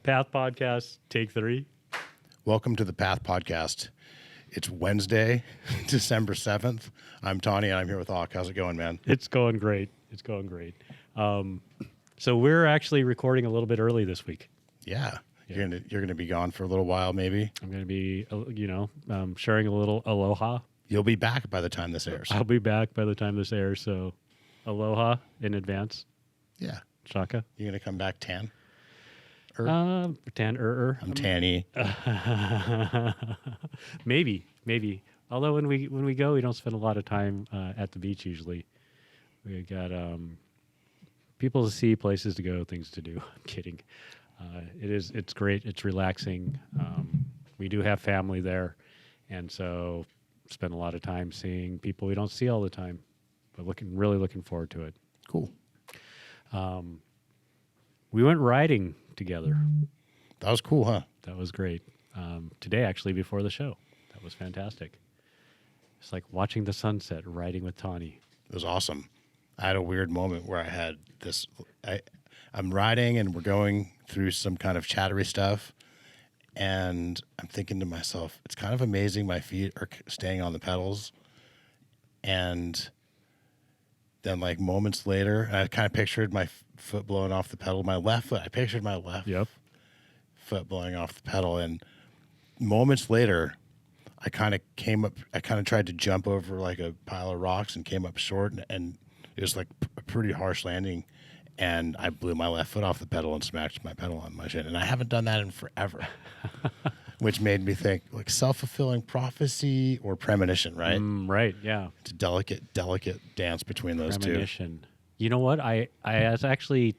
Path Podcast, take 3. Welcome to the Path Podcast. It's Wednesday, December 7th. I'm Tani, and I'm here with Auk. How's it going, man? It's going great. It's going great. So we're actually recording a little bit early this week. Yeah. You're gonna be gone for a little while, maybe. I'm going to be, sharing a little aloha. You'll be back by the time this airs. I'll be back by the time this airs, so aloha in advance. Yeah. Shaka. You're gonna come back tan? I'm Tanny. Maybe. Although when we go, we don't spend a lot of time at the beach usually. We got people to see, places to go, things to do. I'm kidding. It's great. It's relaxing. We do have family there, and so spend a lot of time seeing people we don't see all the time. But really looking forward to it. Cool. We went riding together. That was cool, huh? That was great. Today, actually, before the show. That was fantastic. It's like watching the sunset, riding with Tani. It was awesome. I had a weird moment where I had this. I'm riding and we're going through some kind of chattery stuff, and I'm thinking to myself, it's kind of amazing my feet are staying on the pedals, and then like moments later, I kind of pictured my foot blowing off the pedal. My left foot, I pictured my left foot blowing off the pedal, and moments later, I kind of tried to jump over like a pile of rocks and came up short, and it was like a pretty harsh landing, and I blew my left foot off the pedal and smashed my pedal on my shin. And I haven't done that in forever, which made me think like self-fulfilling prophecy or premonition, right? Right, yeah. It's a delicate dance between those Premonition. You know what? I was actually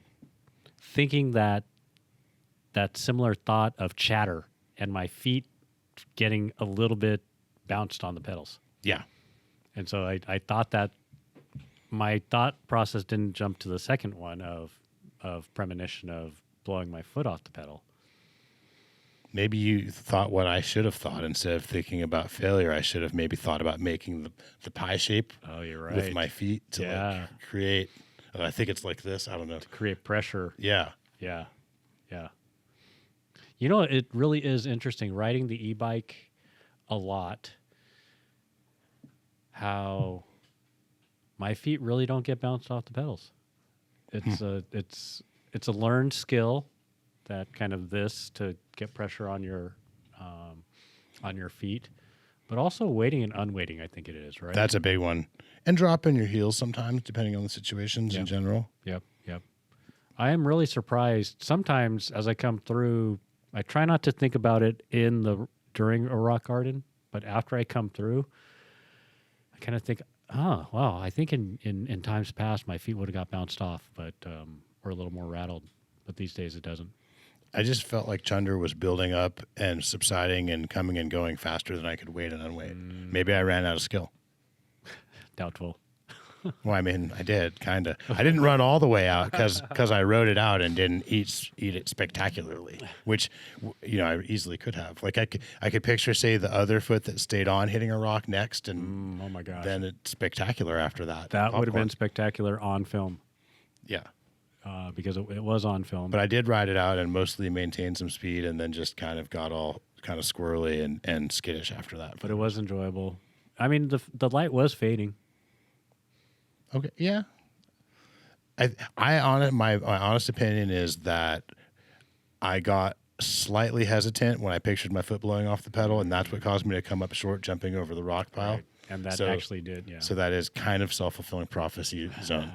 thinking that similar thought of chatter and my feet getting a little bit bounced on the pedals. Yeah. And so I thought that my thought process didn't jump to the second one of premonition of blowing my foot off the pedal. Maybe you thought what I should have thought. Instead of thinking about failure, I should have maybe thought about making the pie shape. Oh, you're right. With my feet to like create. I think it's like this. I don't know. To create pressure. Yeah. Yeah. Yeah. You know, it really is interesting riding the e-bike a lot, how my feet really don't get bounced off the pedals. It's a learned skill, that kind of to get pressure on your feet, but also weighting and unweighting, I think it is, right? That's a big one. And dropping your heels sometimes, depending on the situations in general. Yep. I am really surprised. Sometimes as I come through, I try not to think about it during a rock garden, but after I come through, I kind of think, oh, wow, I think in times past my feet would have got bounced off, but or a little more rattled. But these days it doesn't. I just felt like chunder was building up and subsiding and coming and going faster than I could weight and unweight. Maybe I ran out of skill. Doubtful. Well, I mean, I did, kind of. I didn't run all the way out because I rode it out and didn't eat it spectacularly, which, I easily could have. Like I could picture, say, the other foot that stayed on hitting a rock next, and oh my gosh, then it's spectacular after that. That would have been spectacular on film. Yeah. Because it was on film. But I did ride it out and mostly maintained some speed, and then just kind of got all kind of squirrely and skittish after that. But it was enjoyable. I mean, the light was fading. Okay, yeah. My honest opinion is that I got slightly hesitant when I pictured my foot blowing off the pedal, and that's what caused me to come up short jumping over the rock pile. Right. And that actually did, yeah. So that is kind of self-fulfilling prophecy zone.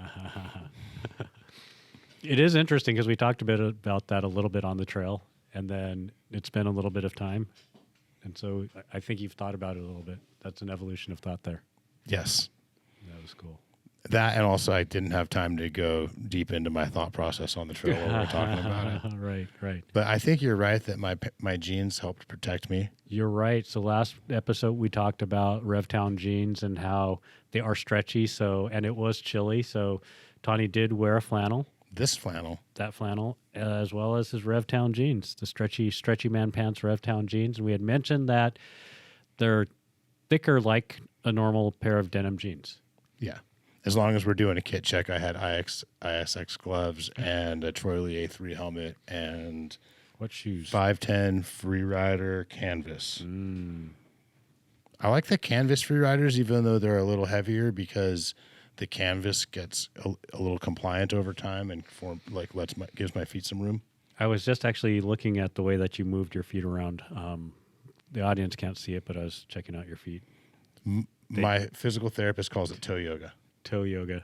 It is interesting because we talked a bit about that a little bit on the trail, and then it's been a little bit of time. And so I think you've thought about it a little bit. That's an evolution of thought there. Yes. That was cool. That, and also I didn't have time to go deep into my thought process on the trail while we were talking about it. Right. But I think you're right that my jeans helped protect me. You're right. So last episode we talked about RevTown jeans and how they are stretchy. And it was chilly. So Tani did wear a flannel. That flannel, as well as his RevTown jeans, the stretchy man pants RevTown jeans. And we had mentioned that they're thicker like a normal pair of denim jeans. Yeah. As long as we're doing a kit check, I had ISX gloves and a Troy Lee A3 helmet and What shoes? 510 Freerider canvas. Mm. I like the canvas Freeriders, even though they're a little heavier, because the canvas gets a little compliant over time and gives my feet some room. I was just actually looking at the way that you moved your feet around. The audience can't see it, but I was checking out your feet. My physical therapist calls it toe yoga. Toe yoga.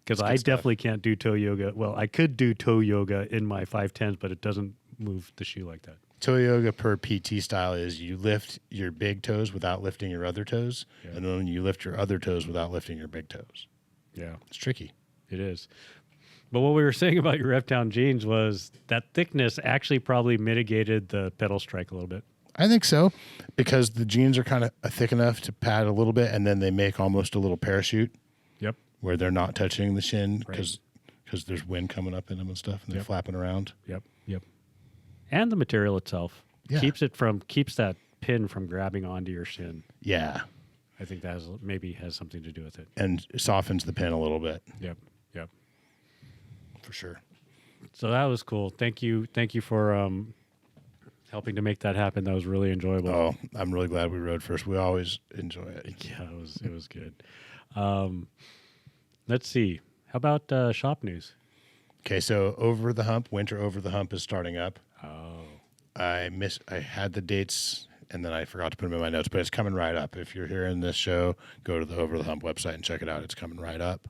Because It's I good stuff. definitely can't do toe yoga. Well, I could do toe yoga in my 510s, but it doesn't move the shoe like that. Toe yoga per PT style is you lift your big toes without lifting your other toes, Yeah. and then you lift your other toes without lifting your big toes. Yeah, It's tricky. it is. But what we were saying about your Reptown jeans was that thickness actually probably mitigated the pedal strike a little bit. I think so, because the jeans are kind of thick enough to pad a little bit, and then they make almost a little parachute Yep. where they're not touching the shin Right. because there's wind coming up in them and stuff, and they're Yep. flapping around. Yep. And the material itself Yeah. keeps that pin from grabbing onto your shin. Yeah, I think that maybe has something to do with it. and softens the pin a little bit Yep. for sure. So that was cool. Thank you for helping to make that happen. That was really enjoyable. Oh, I'm really glad we rode first. We always enjoy it. Yeah, it was good. Let's see. How about shop news? Okay, so Over the Hump, Winter Over the Hump is starting up. Oh, I had the dates and then I forgot to put them in my notes, but it's coming right up. If you're hearing this show, go to the Over the Hump website and check it out. It's coming right up.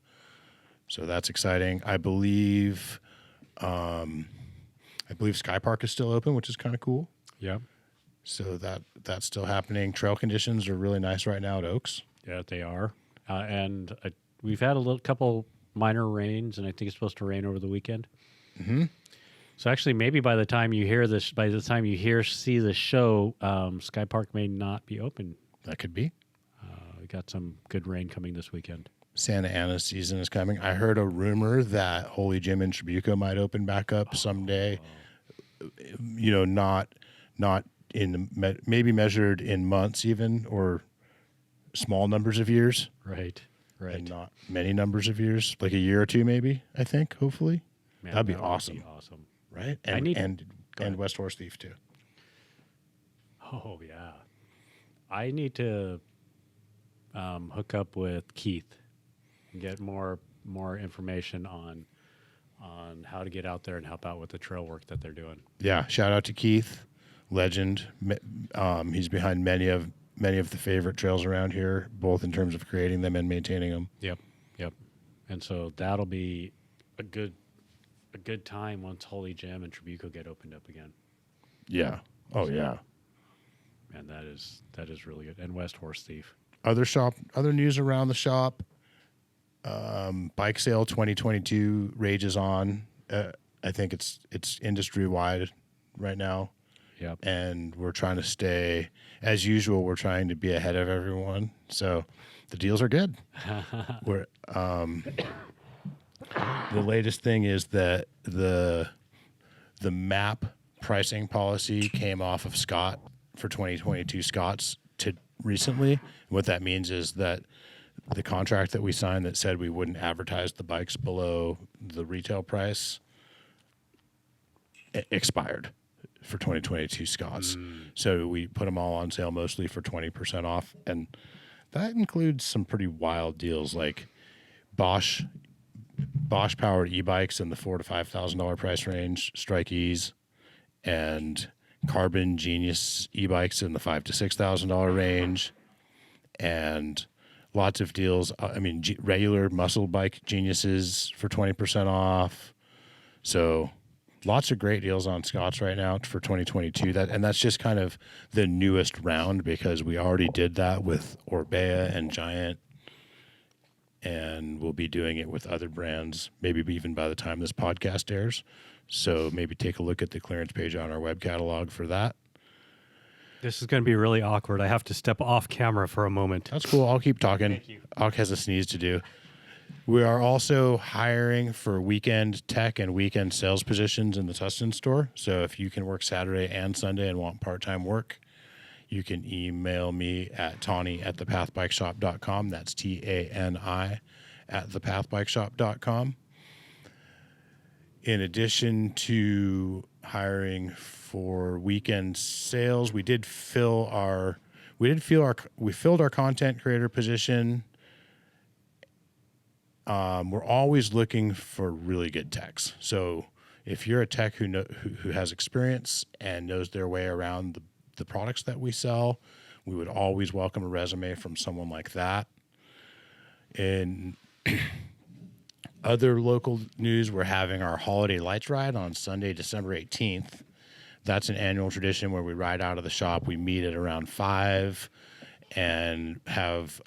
So that's exciting. I believe Sky Park is still open, which is kind of cool. yeah. So that's still happening. Trail conditions are really nice right now at Oaks. Yeah, they are. And we've had couple minor rains, and I think it's supposed to rain over the weekend. Mm-hmm. So actually, maybe by the time you see the show, Sky Park may not be open. That could be. We got some good rain coming this weekend. Santa Ana season is coming. I heard a rumor that Holy Gym in Tribuco might open back up someday. You know, not maybe measured in months even, or small numbers of years, Right. and not many numbers of years, like a year or two maybe, I think, hopefully. Man, That'd be that would awesome. awesome. Right? Go And ahead. West Horse Thief too. Oh yeah, I need to hook up with Keith and get more information on how to get out there and help out with the trail work that they're doing. Yeah, shout out to Keith, legend. He's behind many of the favorite trails around here, both in terms of creating them and maintaining them. Yep. And so that'll be a good time once Holy Gym and Tribuco get opened up again. Yeah. Oh yeah. And that is really good. And West Horse Thief. Other news around the shop. Bike sale 2022 rages on. I think it's industry wide right now. Yep. And we're trying to stay, as usual, we're trying to be ahead of everyone. So the deals are good. We're the latest thing is that the MAP pricing policy came off of Scott for 2022 Scott's to recently. What that means is that the contract that we signed that said we wouldn't advertise the bikes below the retail price expired for 2022 Scott's. So we put them all on sale mostly for 20% off. And that includes some pretty wild deals like Bosch powered e-bikes in the $4,000 to $5,000 price range, Strike E's, and Carbon Genius e-bikes in the $5,000 to $6,000 range, and lots of deals. Regular muscle bike Geniuses for 20% off. So lots of great deals on Scott's right now for 2022. That's just kind of the newest round because we already did that with Orbea and Giant, and we'll be doing it with other brands, maybe even by the time this podcast airs. So maybe take a look at the clearance page on our web catalog for that. This is going to be really awkward. I have to step off camera for a moment. That's cool. I'll keep talking. Thank you. Auk has a sneeze to do. We are also hiring for weekend tech and weekend sales positions in the Tustin store. So if you can work Saturday and Sunday and want part-time work, you can email me at tani@thepathbikeshop.com. That's TANI @thepathbikeshop.com. in addition to hiring for weekend sales, we filled our content creator position. We're always looking for really good techs. So if you're a tech who has experience and knows their way around the products that we sell, we would always welcome a resume from someone like that. In other local news, we're having our holiday lights ride on Sunday, December 18th. That's an annual tradition where we ride out of the shop. We meet at around 5 and have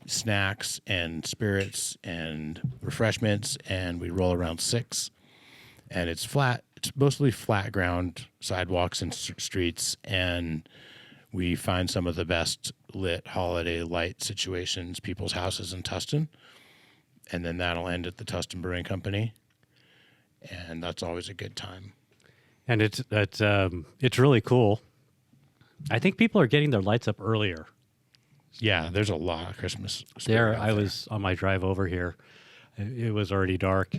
snacks and spirits and refreshments, and we roll around 6. And it's flat. It's mostly flat ground, sidewalks and streets, and we find some of the best lit holiday light situations, people's houses in Tustin. And then that'll end at the Tustin Brewing Company. And that's always a good time. And it's really cool. I think people are getting their lights up earlier. Yeah, there's a lot of Christmas. I was on my drive over here. It was already dark.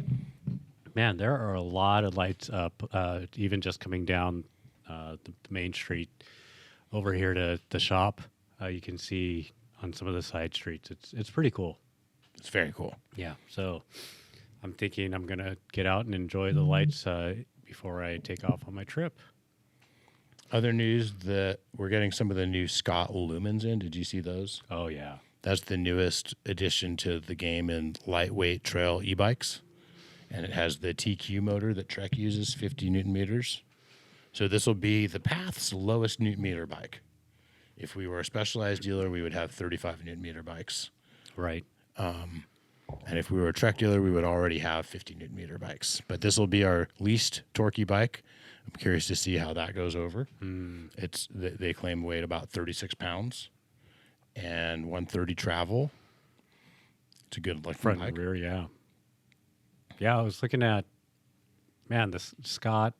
Man, there are a lot of lights up, even just coming down the main street over here to the shop. You can see on some of the side streets. It's pretty cool. It's very cool. Yeah. So I'm thinking I'm going to get out and enjoy the lights before I take off on my trip. Other news that we're getting some of the new Scott Lumens in. Did you see those? Oh, yeah. That's the newest addition to the game in lightweight trail e-bikes. And it has the TQ motor that Trek uses, 50 Newton meters. So this will be the Path's lowest Newton meter bike. If we were a Specialized dealer, we would have 35 Newton meter bikes. Right. And if we were a Trek dealer, we would already have 50 Newton meter bikes. But this will be our least torquey bike. I'm curious to see how that goes over. They claim weight about 36 pounds and 130 travel. It's a good looking Front bike. and rear, yeah. Yeah, I was looking at, man, the Scott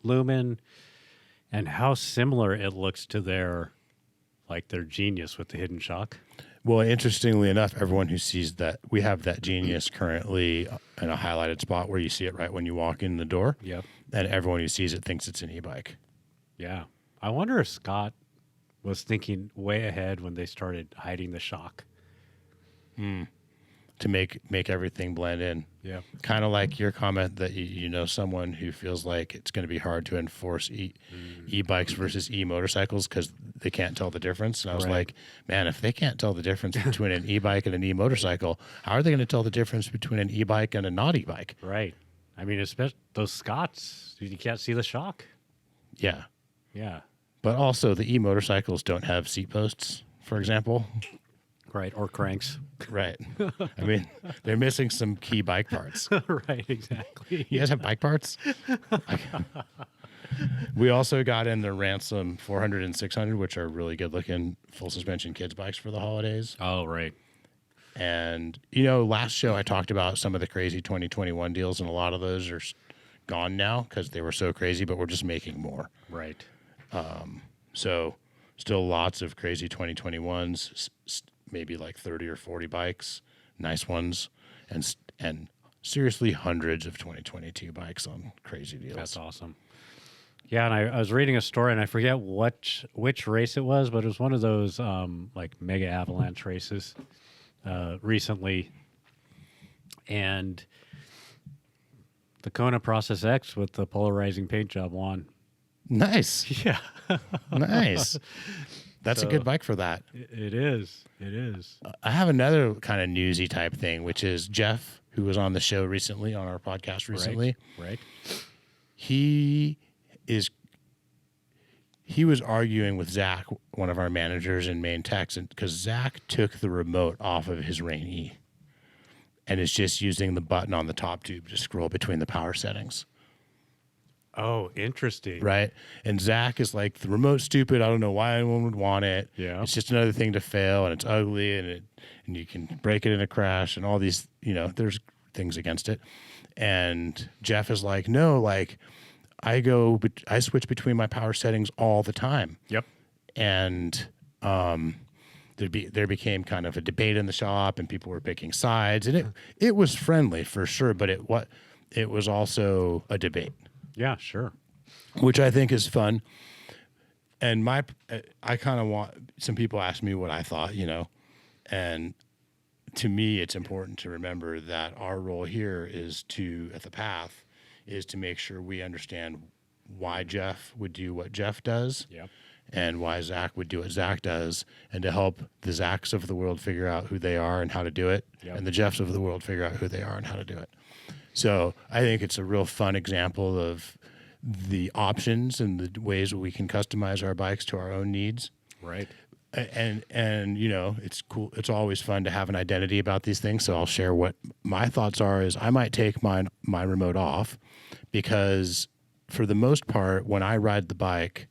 Lumen and how similar it looks to their Genius with the hidden shock. Well, interestingly enough, everyone who sees that, we have that Genius currently in a highlighted spot where you see it right when you walk in the door. Yep. And everyone who sees it thinks it's an e-bike. Yeah. I wonder if Scott was thinking way ahead when they started hiding the shock. To make everything blend in. Yeah. Kind of like your comment that you know someone who feels like it's going to be hard to enforce e-bikes versus e-motorcycles because they can't tell the difference. And I was like, man, if they can't tell the difference between an e-bike and an e-motorcycle, how are they going to tell the difference between an e-bike and a not e-bike? Right. I mean, especially those Scotts, you can't see the shock. Yeah. Yeah. But also the e-motorcycles don't have seat posts, for example. Right. Or cranks. Right. I mean, they're missing some key bike parts. Right. Exactly. You guys have bike parts? We also got in the Ransom 400 and 600, which are really good looking full suspension kids bikes for the holidays. Oh, right. And, last show I talked about some of the crazy 2021 deals, and a lot of those are gone now because they were so crazy, but we're just making more. Right. So still lots of crazy 2021s, maybe like 30 or 40 bikes, nice ones, and seriously hundreds of 2022 bikes on crazy deals. That's awesome. Yeah, and I was reading a story, and I forget which race it was, but it was one of those mega avalanche races recently, and the Kona Process X with the polarizing paint job won. Nice. Yeah. Nice. That's a good bike for that. It is. It is. I have another kind of newsy type thing, which is Jeff, who was on the show recently, on our podcast recently. Right. He was arguing with Zach, one of our managers in Main Techs, because Zach took the remote off of his Rain E and is just using the button on the top tube to scroll between the power settings. Oh, interesting. Right. And Zach is like, the remote's stupid. I don't know why anyone would want it. Yeah. It's just another thing to fail, and it's ugly, and you can break it in a crash, and all these, there's things against it. And Jeff is like, no, like I switch between my power settings all the time. Yep. And there became kind of a debate in the shop, and people were picking sides, and it was friendly for sure, but it was also a debate, Yeah, sure. which I think is fun. And I kind of want, some people ask me what I thought, and to me, it's important to remember that our role here at the Path, is to make sure we understand why Jeff would do what Jeff does. Yep. And why Zach would do what Zach does, and to help the Zachs of the world figure out who they are and how to do it, Yep. and the Jeffs of the world figure out who they are and how to do it. So I think it's a real fun example of the options and the ways we can customize our bikes to our own needs. Right. And it's cool. It's always fun to have an identity about these things. So I'll share what my thoughts are. Is I might take my remote off, because for the most part, when I ride the bike,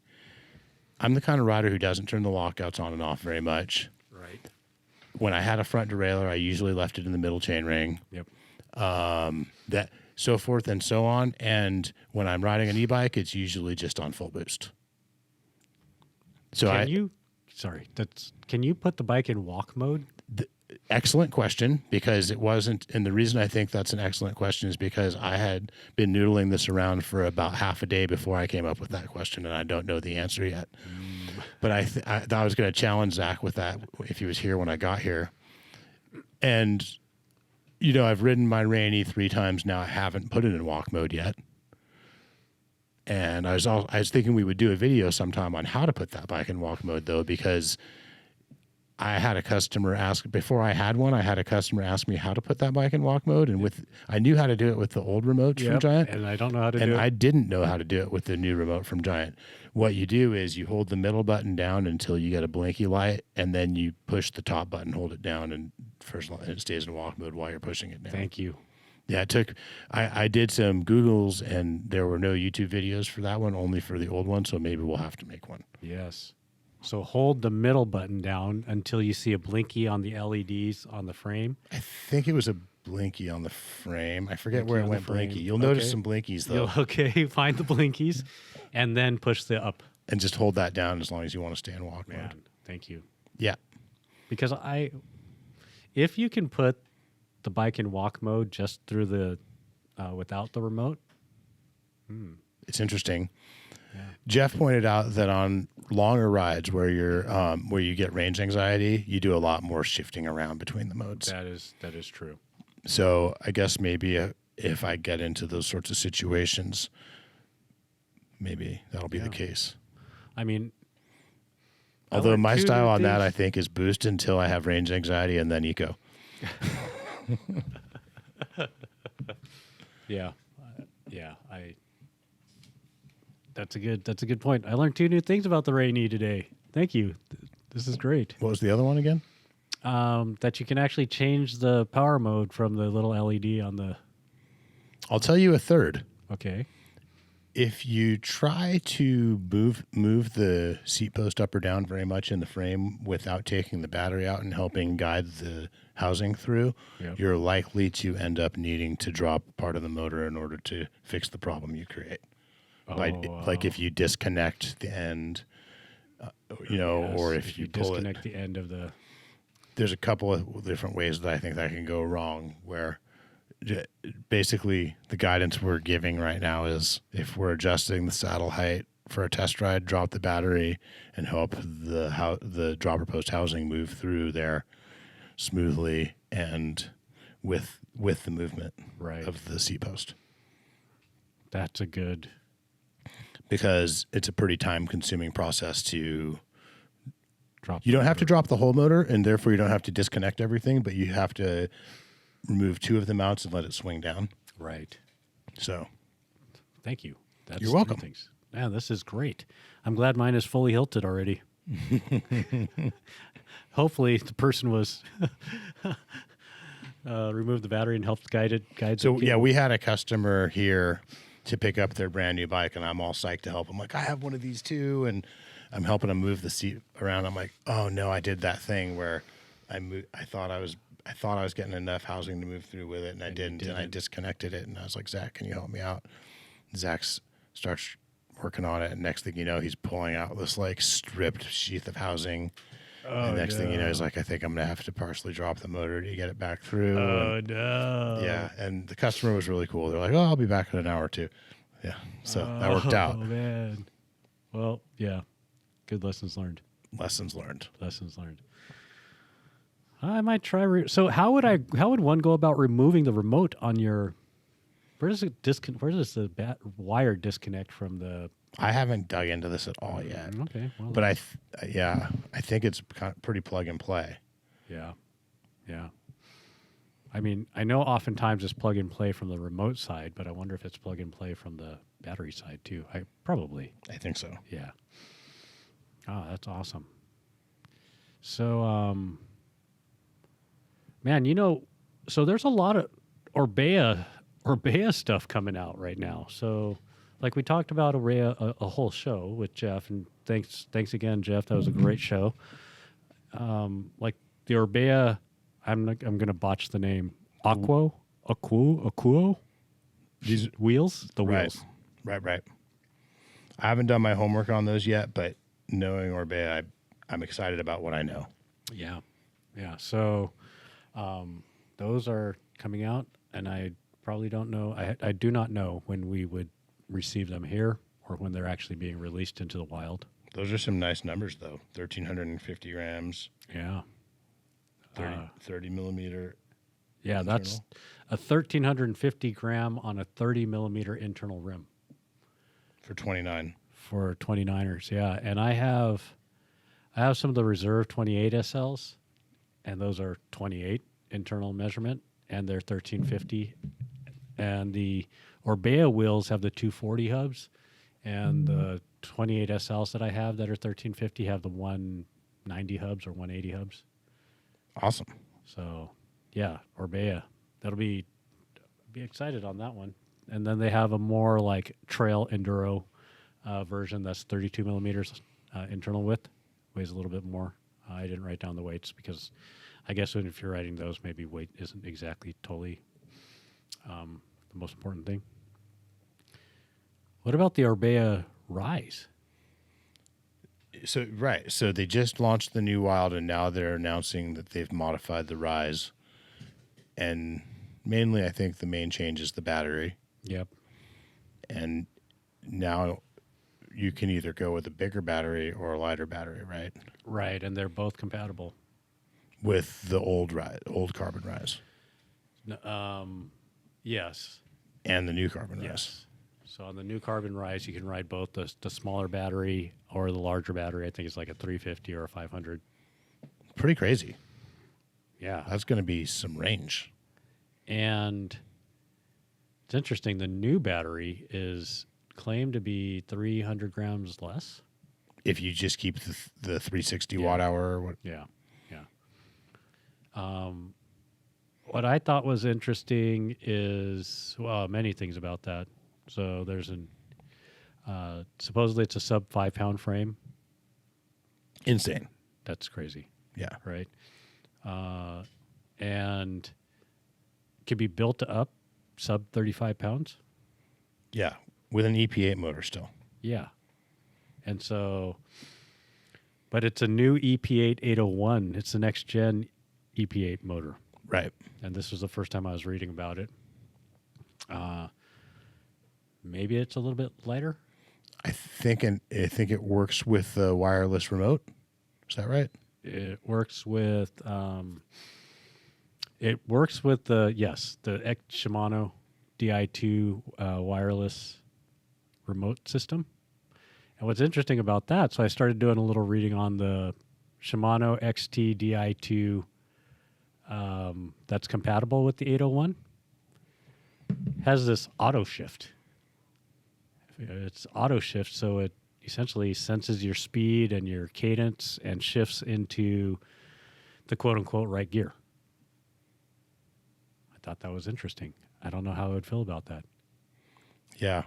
I'm the kind of rider who doesn't turn the lockouts on and off very much. Right. When I had a front derailleur, I usually left it in the middle chain ring. Yep. That so forth and so on. And when I'm riding an e-bike, it's usually just on full boost. So can you put the bike in walk mode? Excellent question, because it wasn't, and the reason I think that's an excellent question is because I had been noodling this around for about half a day before I came up with that question, and I don't know the answer yet. But I thought I was going to challenge Zach with that if he was here when I got here. And, I've ridden my Rainy 3 times now. I haven't put it in walk mode yet. And I was thinking we would do a video sometime on how to put that bike in walk mode, though, because I had a customer ask, before I had one, I had a customer ask me how to put that bike in walk mode. And I knew how to do it with the old remotes from Giant. And I don't know how to do And it. I didn't know how to do it with the new remote from Giant. What you do is you hold the middle button down until you get a blinky light, and then you push the top button, hold it down, and it stays in walk mode while you're pushing it down. Thank you. Yeah, I did some Googles, and there were no YouTube videos for that one, only for the old one, so maybe we'll have to make one. Yes. So hold the middle button down until you see a blinky on the LEDs on the frame. I think it was a blinky on the frame. I forget where it went blinky. You'll Okay. notice some blinkies, though. Find the blinkies and then push the up. And just hold that down as long as you want to stay in walk mode. Man, thank you. Yeah. Because if you can put the bike in walk mode just through the, without the remote. It's interesting. Yeah. Jeff pointed out that on longer rides where you get range anxiety, you do a lot more shifting around between the modes. That is true. So I guess maybe if I get into those sorts of situations, maybe that'll be the case. I mean, Although my style on that, I things. think, is boost until I have range anxiety and then eco. Yeah. That's a good point. I learned 2 new things about the Rainy today. Thank you. This is great. What was the other one again? That you can actually change the power mode from the little LED on the. I'll tell you a third. Okay. If you try to move the seat post up or down very much in the frame without taking the battery out and helping guide the housing through, Yep. you're likely to end up needing to drop part of the motor in order to fix the problem you create. Like if you disconnect the end, Yes, or if you pull disconnect the end of the. There's a couple of different ways that I think that can go wrong, where basically the guidance we're giving right now is if we're adjusting the saddle height for a test ride, drop the battery and help the dropper post housing move through there smoothly and with the movement Right. of the seat post. That's a good. Because it's a pretty time consuming process to Drop. you don't have to drop the whole motor, and therefore you don't have to disconnect everything, but you have to remove 2 of the mounts and let it swing down. Right. So Thank you. That's You're 3 welcome. Things. Yeah, this is great. I'm glad mine is fully hilted already. Hopefully, the person was removed the battery and helped guide So the yeah, cable. we had a customer here to pick up their brand new bike, and I'm all psyched to help. I'm like, I have one of these too, and I'm helping them move the seat around. I'm like, oh no, I did that thing where I thought I was getting enough housing to move through with it, and I didn't, and I disconnected it. And I was like, Zach, can you help me out? Zach starts working on it, and next thing you know, he's pulling out this like stripped sheath of housing And next thing you know, he's like, I think I'm going to have to partially drop the motor to get it back through. Oh, And, no. yeah. And the customer was really cool. They're like, oh, I'll be back in an hour or two. Yeah. So that worked out. Oh, man. Well, yeah. Good lessons learned. Lessons learned. Lessons learned. I might try. So how would one go about removing the remote on your? Where does it Where does the wire disconnect from the? I haven't dug into this at all yet. Okay, well, But I think it's pretty plug and play. yeah. I mean, I know oftentimes it's plug and play from the remote side, but I wonder if it's plug and play from the battery side too. I think so. Yeah. Oh, that's awesome. So, man, so there's a lot of Orbea stuff coming out right now. So, like we talked about Orbea a whole show with Jeff, and thanks again, Jeff. That was a great show. Like the Orbea, I'm gonna botch the name. Aquo. These wheels, the wheels. Right. I haven't done my homework on those yet, but knowing Orbea, I'm excited about what I know. Yeah. So, those are coming out, and I probably don't know. I do not know when we would receive them here or when they're actually being released into the wild. Those are some nice numbers, though. 1,350 grams. Yeah. 30 millimeter. Yeah, internal. that's a 1,350 gram on a 30 millimeter internal rim. For 29. For 29ers, yeah. And I have some of the reserve 28 SLs, and those are 28 internal measurement, and they're 1,350. And the Orbea wheels have the 240 hubs, and the 28 SLs that I have that are 1,350 have the 190 hubs or 180 hubs. Awesome. So, yeah, Orbea. That'll be excited on that one. And then they have a more like trail enduro version that's 32 millimeters internal width, weighs a little bit more. I didn't write down the weights because I guess if you're writing those, maybe weight isn't exactly totally the most important thing. What about the Orbea Rise? So they just launched the new Wild, and now they're announcing that they've modified the Rise. And mainly, I think the main change is the battery. Yep. And now you can either go with a bigger battery or a lighter battery, right? Right, and they're both compatible. With the old carbon Rise. Yes. And the new carbon Rise. Yes. So on the new carbon Rise, you can ride both the smaller battery or the larger battery. I think it's like a 350 or a 500. Pretty crazy. Yeah. That's going to be some range. And it's interesting. The new battery is claimed to be 300 grams less. If you just keep the 360 watt hour or what? Yeah. What I thought was interesting is, well, many things about that. So there's supposedly it's a sub 5 pound frame. Insane. That's crazy. Yeah. Right. And can be built up sub 35 pounds. Yeah. With an EP8 motor still. Yeah. And so, but it's a new EP8 801. It's the next gen EP8 motor. Right. And this was the first time I was reading about it. Maybe it's a little bit lighter. I think it works with the wireless remote. Is that right? It works with the Shimano Di2 wireless remote system. And what's interesting about that, so I started doing a little reading on the Shimano XT Di2 that's compatible with the 801. Has this auto shift. It's auto shift, so it essentially senses your speed and your cadence and shifts into the quote-unquote right gear. I thought that was interesting. I don't know how I would feel about that. Yeah.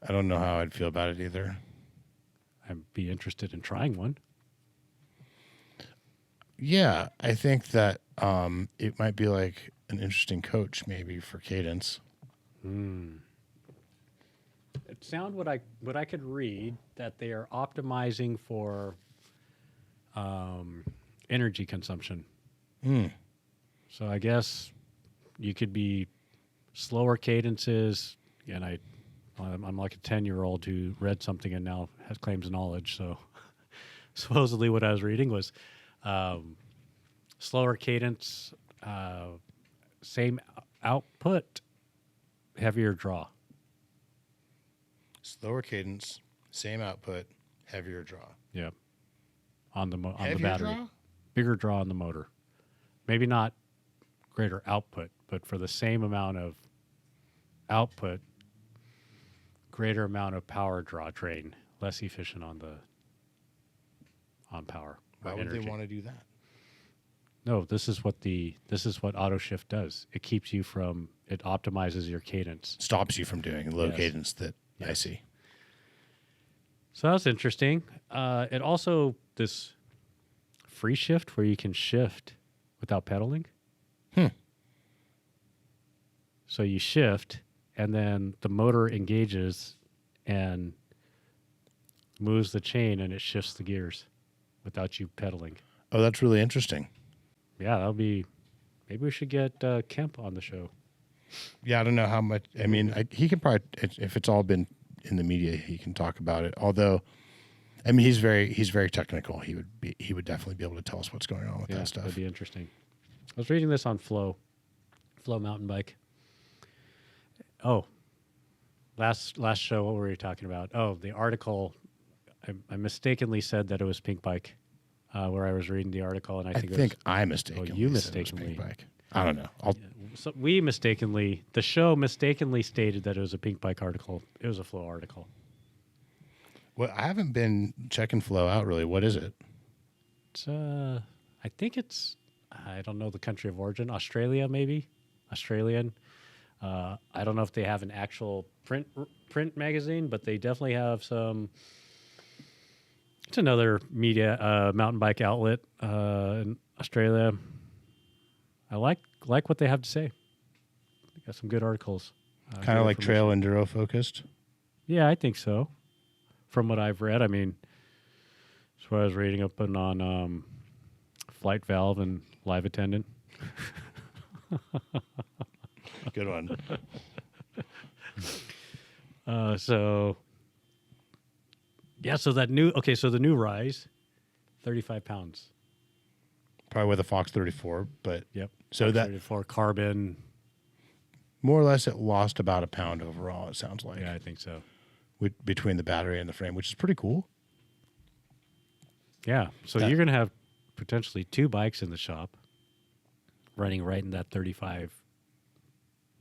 I don't know how I'd feel about it either. I'd be interested in trying one. Yeah, I think that it might be like an interesting coach maybe for cadence. It sounded what I could read that they are optimizing for energy consumption. Mm. So I guess you could be slower cadences, and I'm like a 10-year-old who read something and now has claims knowledge. So supposedly what I was reading was slower cadence, same output, heavier draw. Slower cadence, same output, heavier draw. Yeah, on the Heavier battery, draw? bigger draw on the motor. Maybe not greater output, but for the same amount of output, greater amount of power draw drain, less efficient on power. Why would they want to do that? No, this is what auto shift does. It keeps you from, it optimizes your cadence. Stops you from doing low Yes. cadence that I Yes. see. So that's interesting. It also, this free shift where you can shift without pedaling. So you shift and then the motor engages and moves the chain and it shifts the gears without you pedaling. Oh, that's really interesting. Yeah, that'll be, maybe we should get Kemp on the show. Yeah, I don't know how much. I mean, he can probably, if it's all been in the media, he can talk about it. Although, I mean, he's very technical. He would definitely be able to tell us what's going on with that stuff. That'd be interesting. I was reading this on Flow mountain bike. Oh, last show, what were we talking about? Oh, the article. I mistakenly said that it was Pink Bike, where I was reading the article, and I think I mistakenly. you said it was mistakenly. Pink Bike. I don't know. So the show mistakenly stated that it was a Pink Bike article. It was a Flow article. Well, I haven't been checking Flow out really. What is it? It's I think it's, I don't know the country of origin, Australia maybe, Australian. I don't know if they have an actual print magazine, but they definitely have some. It's another media mountain bike outlet in Australia. I like what they have to say. They got some good articles. Kind of like trail enduro focused. Yeah, I think so. From what I've read, I mean, that's what I was reading up on Flight Valve and Live Attendant. Good one. So the new Rise, 35 pounds. Probably with a Fox 34, but Yep. so Fox that 34 carbon. more or less it lost about a pound overall. It sounds like Yeah, I think so. between the battery and the frame, which is pretty cool. Yeah. So you're going to have potentially two bikes in the shop running right in that 35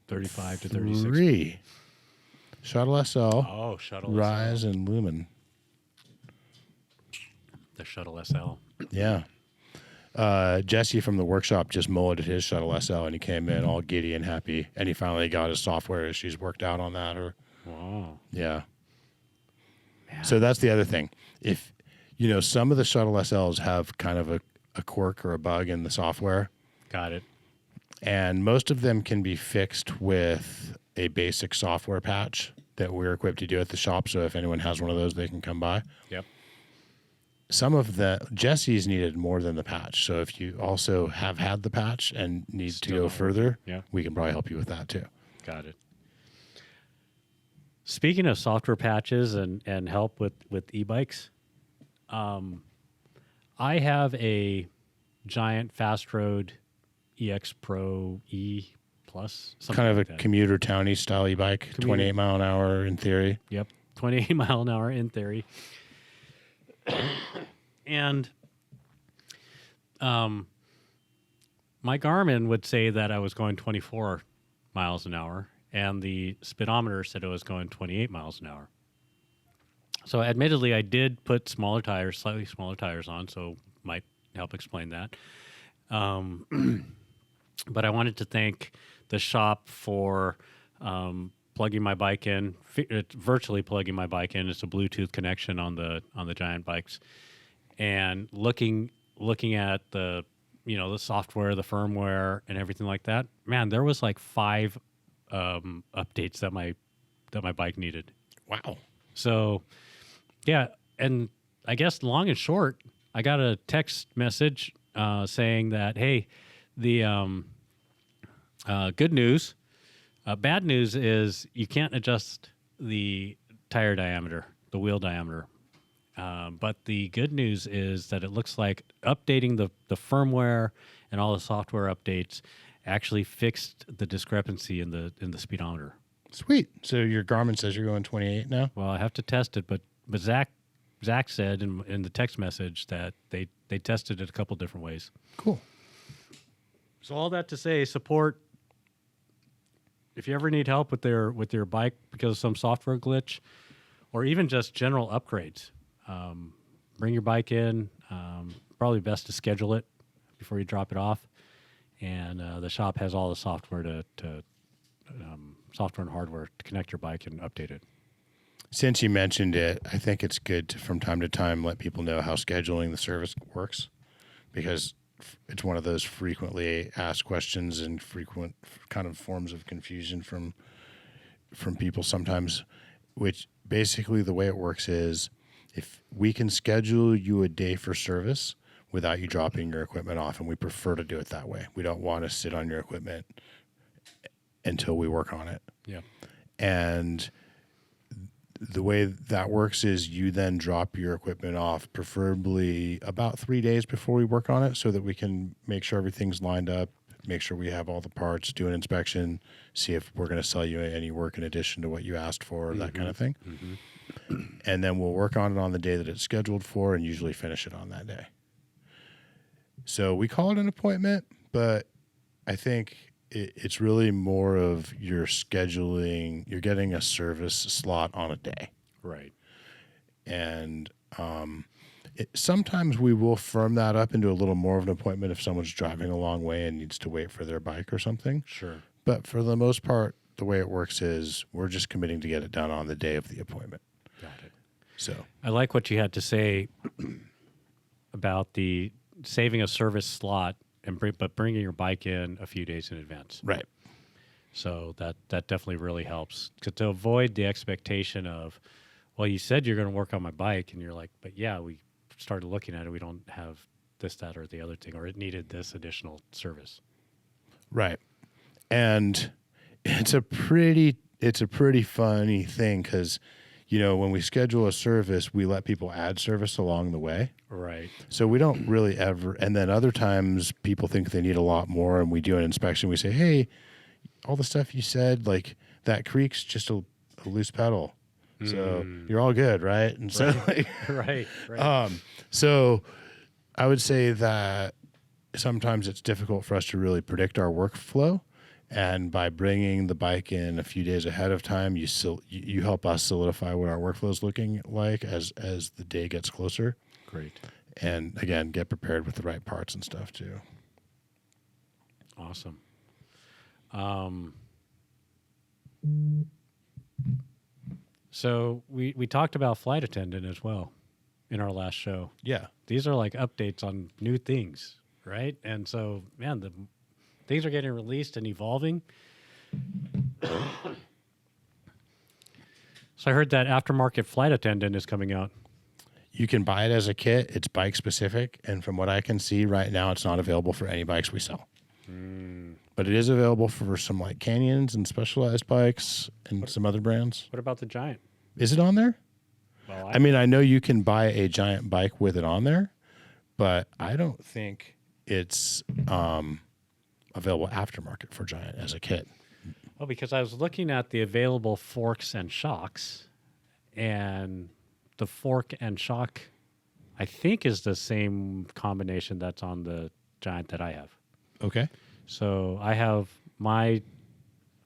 to 36. 3 Shuttle SL, Oh, Shuttle Rise, SL. and Lumen. The Shuttle SL. Yeah. Jesse from the workshop just mulleted his Shuttle SL, and he came in all giddy and happy, and he finally got his software issues worked out on that. Wow. Yeah. Man. So that's the other thing. If some of the Shuttle SLs have kind of a quirk or a bug in the software, Got it. and most of them can be fixed with a basic software patch that we're equipped to do at the shop. So if anyone has one of those, they can come by. Yep. Some of the Jesse's needed more than the patch. So if you also have had the patch and need Still to go not further, Yeah. we can probably help you with that too. Got it. Speaking of software patches and help with e-bikes, I have a giant Fast Road EX Pro E Plus. Kind of like a that. commuter towny style e-bike, 28 mile an hour in theory. Yep, 28 mile an hour in theory. And my Garmin would say that I was going 24 miles an hour, and the speedometer said it was going 28 miles an hour. So admittedly, I did put slightly smaller tires on, so might help explain that. But I wanted to thank the shop for plugging my bike in. It's virtually plugging my bike in. It's a Bluetooth connection on the giant bikes, and looking at the the software, the firmware, and everything like that. Man, there was like 5 updates that my bike needed. Wow. So, yeah, and I guess long and short, I got a text message saying that, hey, the good news, bad news is you can't adjust the tire diameter, the wheel diameter. But the good news is that it looks like updating the firmware and all the software updates actually fixed the discrepancy in the speedometer. Sweet. So your Garmin says you're going 28 now? Well, I have to test it, but Zach said in the text message that they tested it a couple different ways. Cool. So all that to say, support. If you ever need help with your bike because of some software glitch, or even just general upgrades, bring your bike in. Probably best to schedule it before you drop it off. And the shop has all the software software and hardware to connect your bike and update it. Since you mentioned it, I think it's good to, from time to time, let people know how scheduling the service works, because it's one of those frequently asked questions and frequent kind of forms of confusion from people sometimes, which basically the way it works is if we can schedule you a day for service without you dropping your equipment off, and we prefer to do it that way. We don't want to sit on your equipment until we work on it. Yeah. And the way that works is you then drop your equipment off, preferably about 3 days before we work on it, so that we can make sure everything's lined up, make sure we have all the parts, do an inspection, see if we're going to sell you any work in addition to what you asked for, that kind of thing. Mm-hmm. And then we'll work on it on the day that it's scheduled for and usually finish it on that day. So we call it an appointment, but I think it's really more of your scheduling. You're getting a service slot on a day. Right. And sometimes we will firm that up into a little more of an appointment if someone's driving a long way and needs to wait for their bike or something. Sure. But for the most part, the way it works is we're just committing to get it done on the day of the appointment. Got it. So I like what you had to say about the saving a service slot but bringing your bike in a few days in advance. Right. So that definitely really helps to avoid the expectation of, well, you said you're going to work on my bike, and you're like, but yeah, we started looking at it. We don't have this, that, or the other thing, or it needed this additional service. Right. And it's a pretty funny thing because, when we schedule a service, we let people add service along the way. Right. So we don't really ever, and then other times people think they need a lot more, and we do an inspection. We say, hey, all the stuff you said, like that creak's just a loose pedal. So you're all good, right? And so, right. So I would say that sometimes it's difficult for us to really predict our workflow. And by bringing the bike in a few days ahead of time, you help us solidify what our workflow is looking like as the day gets closer. Great. And again, get prepared with the right parts and stuff too. Awesome. So we talked about flight attendant as well in our last show. Yeah. These are like updates on new things, right? And so, man, the things are getting released and evolving. So I heard that aftermarket flight attendant is coming out. You can buy it as a kit. It's bike specific. And from what I can see right now, it's not available for any bikes we sell. But it is available for some like Canyons and Specialized bikes and some other brands. What about the Giant? Is it on there? Well, I mean, I know you can buy a Giant bike with it on there, but I don't think it's available aftermarket for Giant as a kit. Well, because I was looking at the available forks and shocks, and the fork and shock, I think, is the same combination that's on the Giant that I have. Okay. So I have my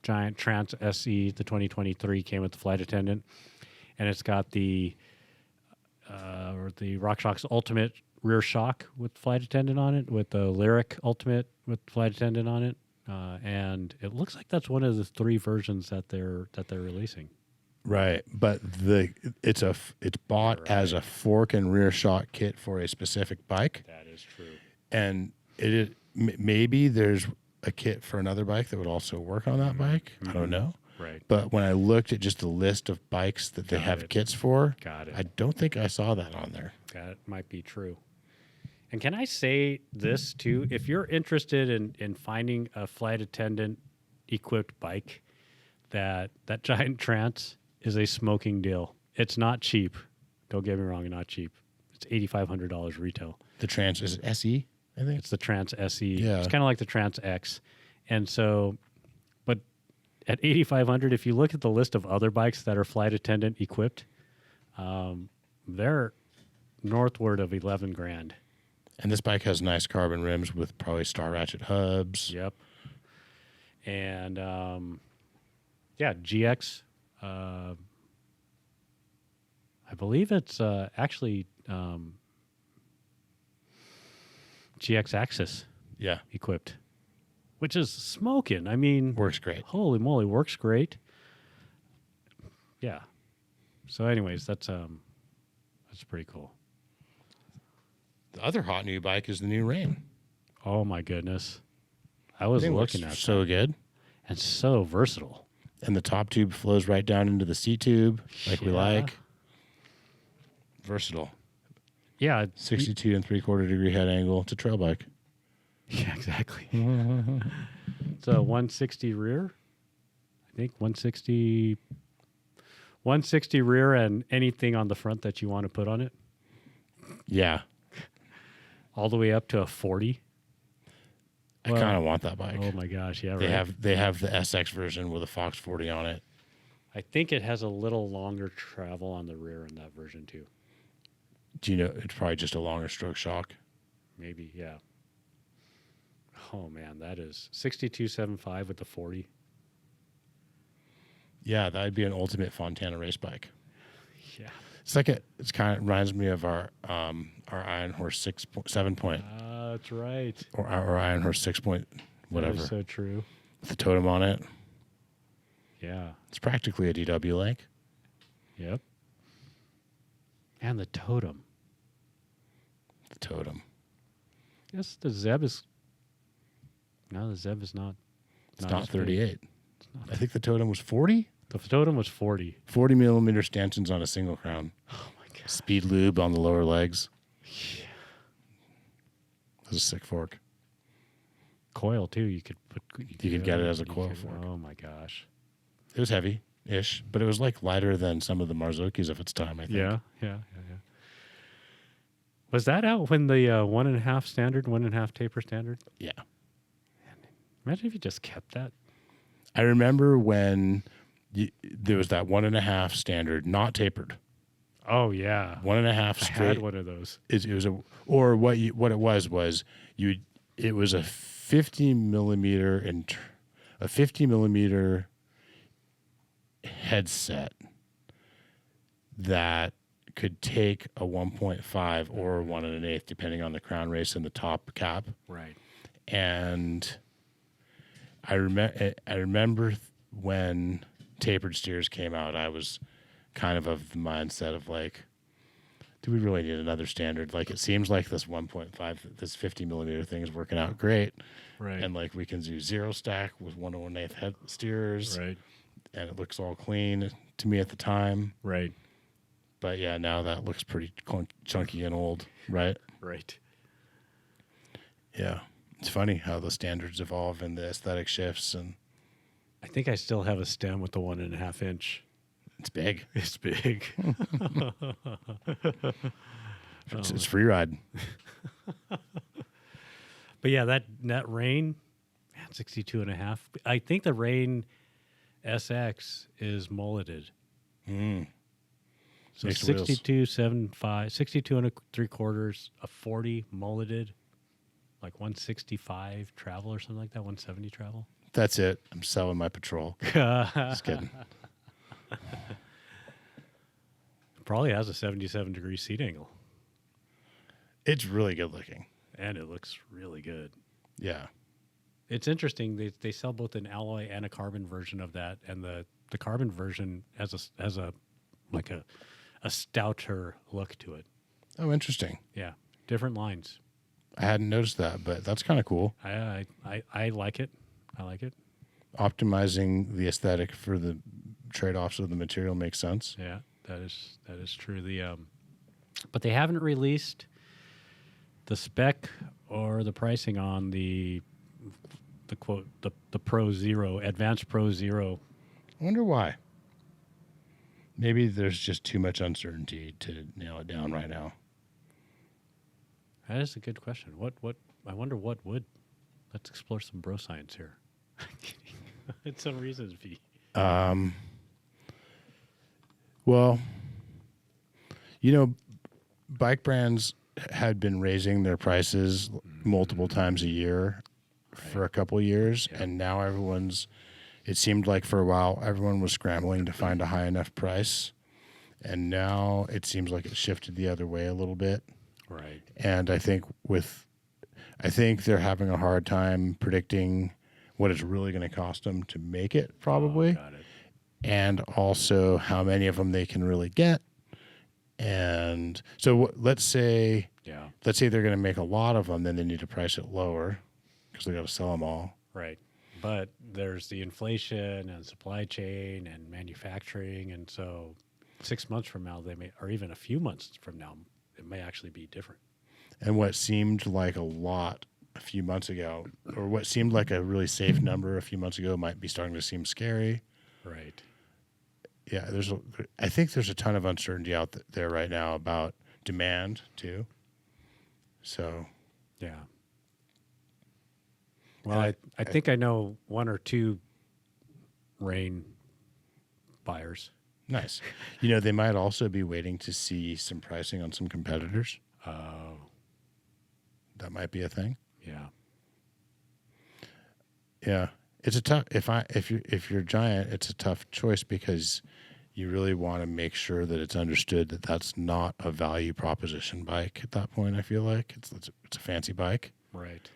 Giant Trans SE, the 2023, came with the flight attendant, and it's got the RockShox Ultimate rear shock with flight attendant on it, with the Lyric Ultimate with flight attendant on it, and it looks like that's one of the 3 versions that they're releasing. Right, but it's bought Right. as a fork and rear shock kit for a specific bike, That is true. and maybe there's a kit for another bike that would also work on that bike. I don't know. Right. But when I looked at just the list of bikes that they Got have it. kits for, Got it. I don't think I saw that on there. That might be true. And can I say this too? If you're interested in finding a flight attendant equipped bike, that giant Trance is a smoking deal. It's not cheap. Don't get me wrong, not cheap. It's $8,500 retail. The Trance is it SE, I think. It's the Trance SE. Yeah. It's kind of like the Trance X. And so, but at $8,500, if you look at the list of other bikes that are flight attendant equipped, they're northward of 11 grand. And this bike has nice carbon rims with probably Star Ratchet hubs. Yep. And yeah, GX. I believe it's actually GX Axis Yeah. equipped, which is smoking. I mean, Works great. holy moly, works great. Yeah. So, anyways, that's pretty cool. The other hot new bike is the new Rain. Oh my goodness, I was looking at so good. and so versatile. And the top tube flows right down into the seat tube like we Yeah. like. Versatile. Yeah, 62 and 3/4 degree head angle. It's a trail bike. yeah, exactly. It's a 160 rear. I think 160 rear and anything on the front that you want to put on it, Yeah. all the way up to a 40. I Well, kind of want that bike. Oh my gosh, yeah, They right. have the SX version with a Fox 40 on it. I think it has a little longer travel on the rear in that version too. Do you know it's probably just a longer stroke shock? Maybe, yeah. Oh man, that is 62.75 with the 40. Yeah, that'd be an ultimate Fontana race bike. Yeah. It's kind of reminds me of our Iron Horse 7 point That's right. or our Iron Horse 6 point That whatever is so true. with the totem on it. Yeah. It's practically a DW link. Yep. And the totem. The totem. Yes, the Zeb is. No, the Zeb is not. It's not as big. 38. I think the totem was 40. The totem was 40. 40 millimeter stanchions on a single crown. Oh my god. Speed lube on the lower legs. Yeah. That was a sick fork. Coil too. You could put. You could get it as a you coil could- fork. Oh my gosh. It was heavy-ish, but it was like lighter than some of the Marzukis of its time, I think. Yeah. Was that out when the 1.5 standard, 1.5 taper standard? Yeah. Imagine if you just kept that. I remember when there was that 1.5 standard, not tapered. Oh yeah. 1.5 I straight. had one of those. It was what it was it was a 50 millimeter a 50 millimeter headset that could take a 1.5 or 1 1/8 depending on the crown race and the top cap. Right. And I remember when tapered steers came out, I was kind of the mindset of like, do we really need another standard? Like, it seems like this 1.5, this 50 millimeter thing is working out great. Right. And like, we can do zero stack with 1 1/8 head steers. Right. And it looks all clean to me at the time. Right. But yeah, now that looks pretty chunky and old, right? Right. Yeah. It's funny how the standards evolve and the aesthetic shifts, and I think I still have a stem with the 1.5 inch. it's big. It's big. It's free ride. But yeah, that Rain, man, 62.5. I think the Rain SX is mulleted. So Mixed wheels. 62.75, 62 and 3/4, a 40 mulleted, like 165 travel or something like that, 170 travel. That's it. I'm selling my patrol. Just kidding. Probably has a 77-degree seat angle, It's really good looking. and it looks really good. Yeah. It's interesting. They sell both an alloy and a carbon version of that, and the carbon version has a like a stouter look to it. Oh, interesting. Yeah, different lines. I hadn't noticed that, but that's kind of cool. I like it. I like it. Optimizing the aesthetic for the trade-offs of the material makes sense. Yeah, that is true. But they haven't released the spec or the pricing on the quote the Pro Zero, Advanced Pro Zero. I wonder why. Maybe there's just too much uncertainty to nail it down right now. That is a good question. What I wonder what would. Let's explore some bro science here. It's some reasons, V. Well, bike brands had been raising their prices multiple times a year for a couple of years, and now it seemed like for a while everyone was scrambling to find a high enough price, and now it seems like it shifted the other way a little bit. Right. And I think they're having a hard time predicting what it's really going to cost them to make it, probably. Oh, got it. And also how many of them they can really get. And so let's say they're going to make a lot of them, then they need to price it lower because they got to sell them all. Right. But there's the inflation and supply chain and manufacturing. And so 6 months from now, or even a few months from now, it may actually be different. And what seemed like a lot a few months ago, or what seemed like a really safe number a few months ago, might be starting to seem scary. Right. Yeah, I think there's a ton of uncertainty out there right now about demand too. So, yeah. Well, I think I know one or two rain buyers. Nice. They might also be waiting to see some pricing on some competitors. Oh. That might be a thing. Yeah. Yeah. It's a tough if you're Giant, it's a tough choice because you really want to make sure that it's understood that that's not a value proposition bike at that point. I feel like it's a fancy bike. Right.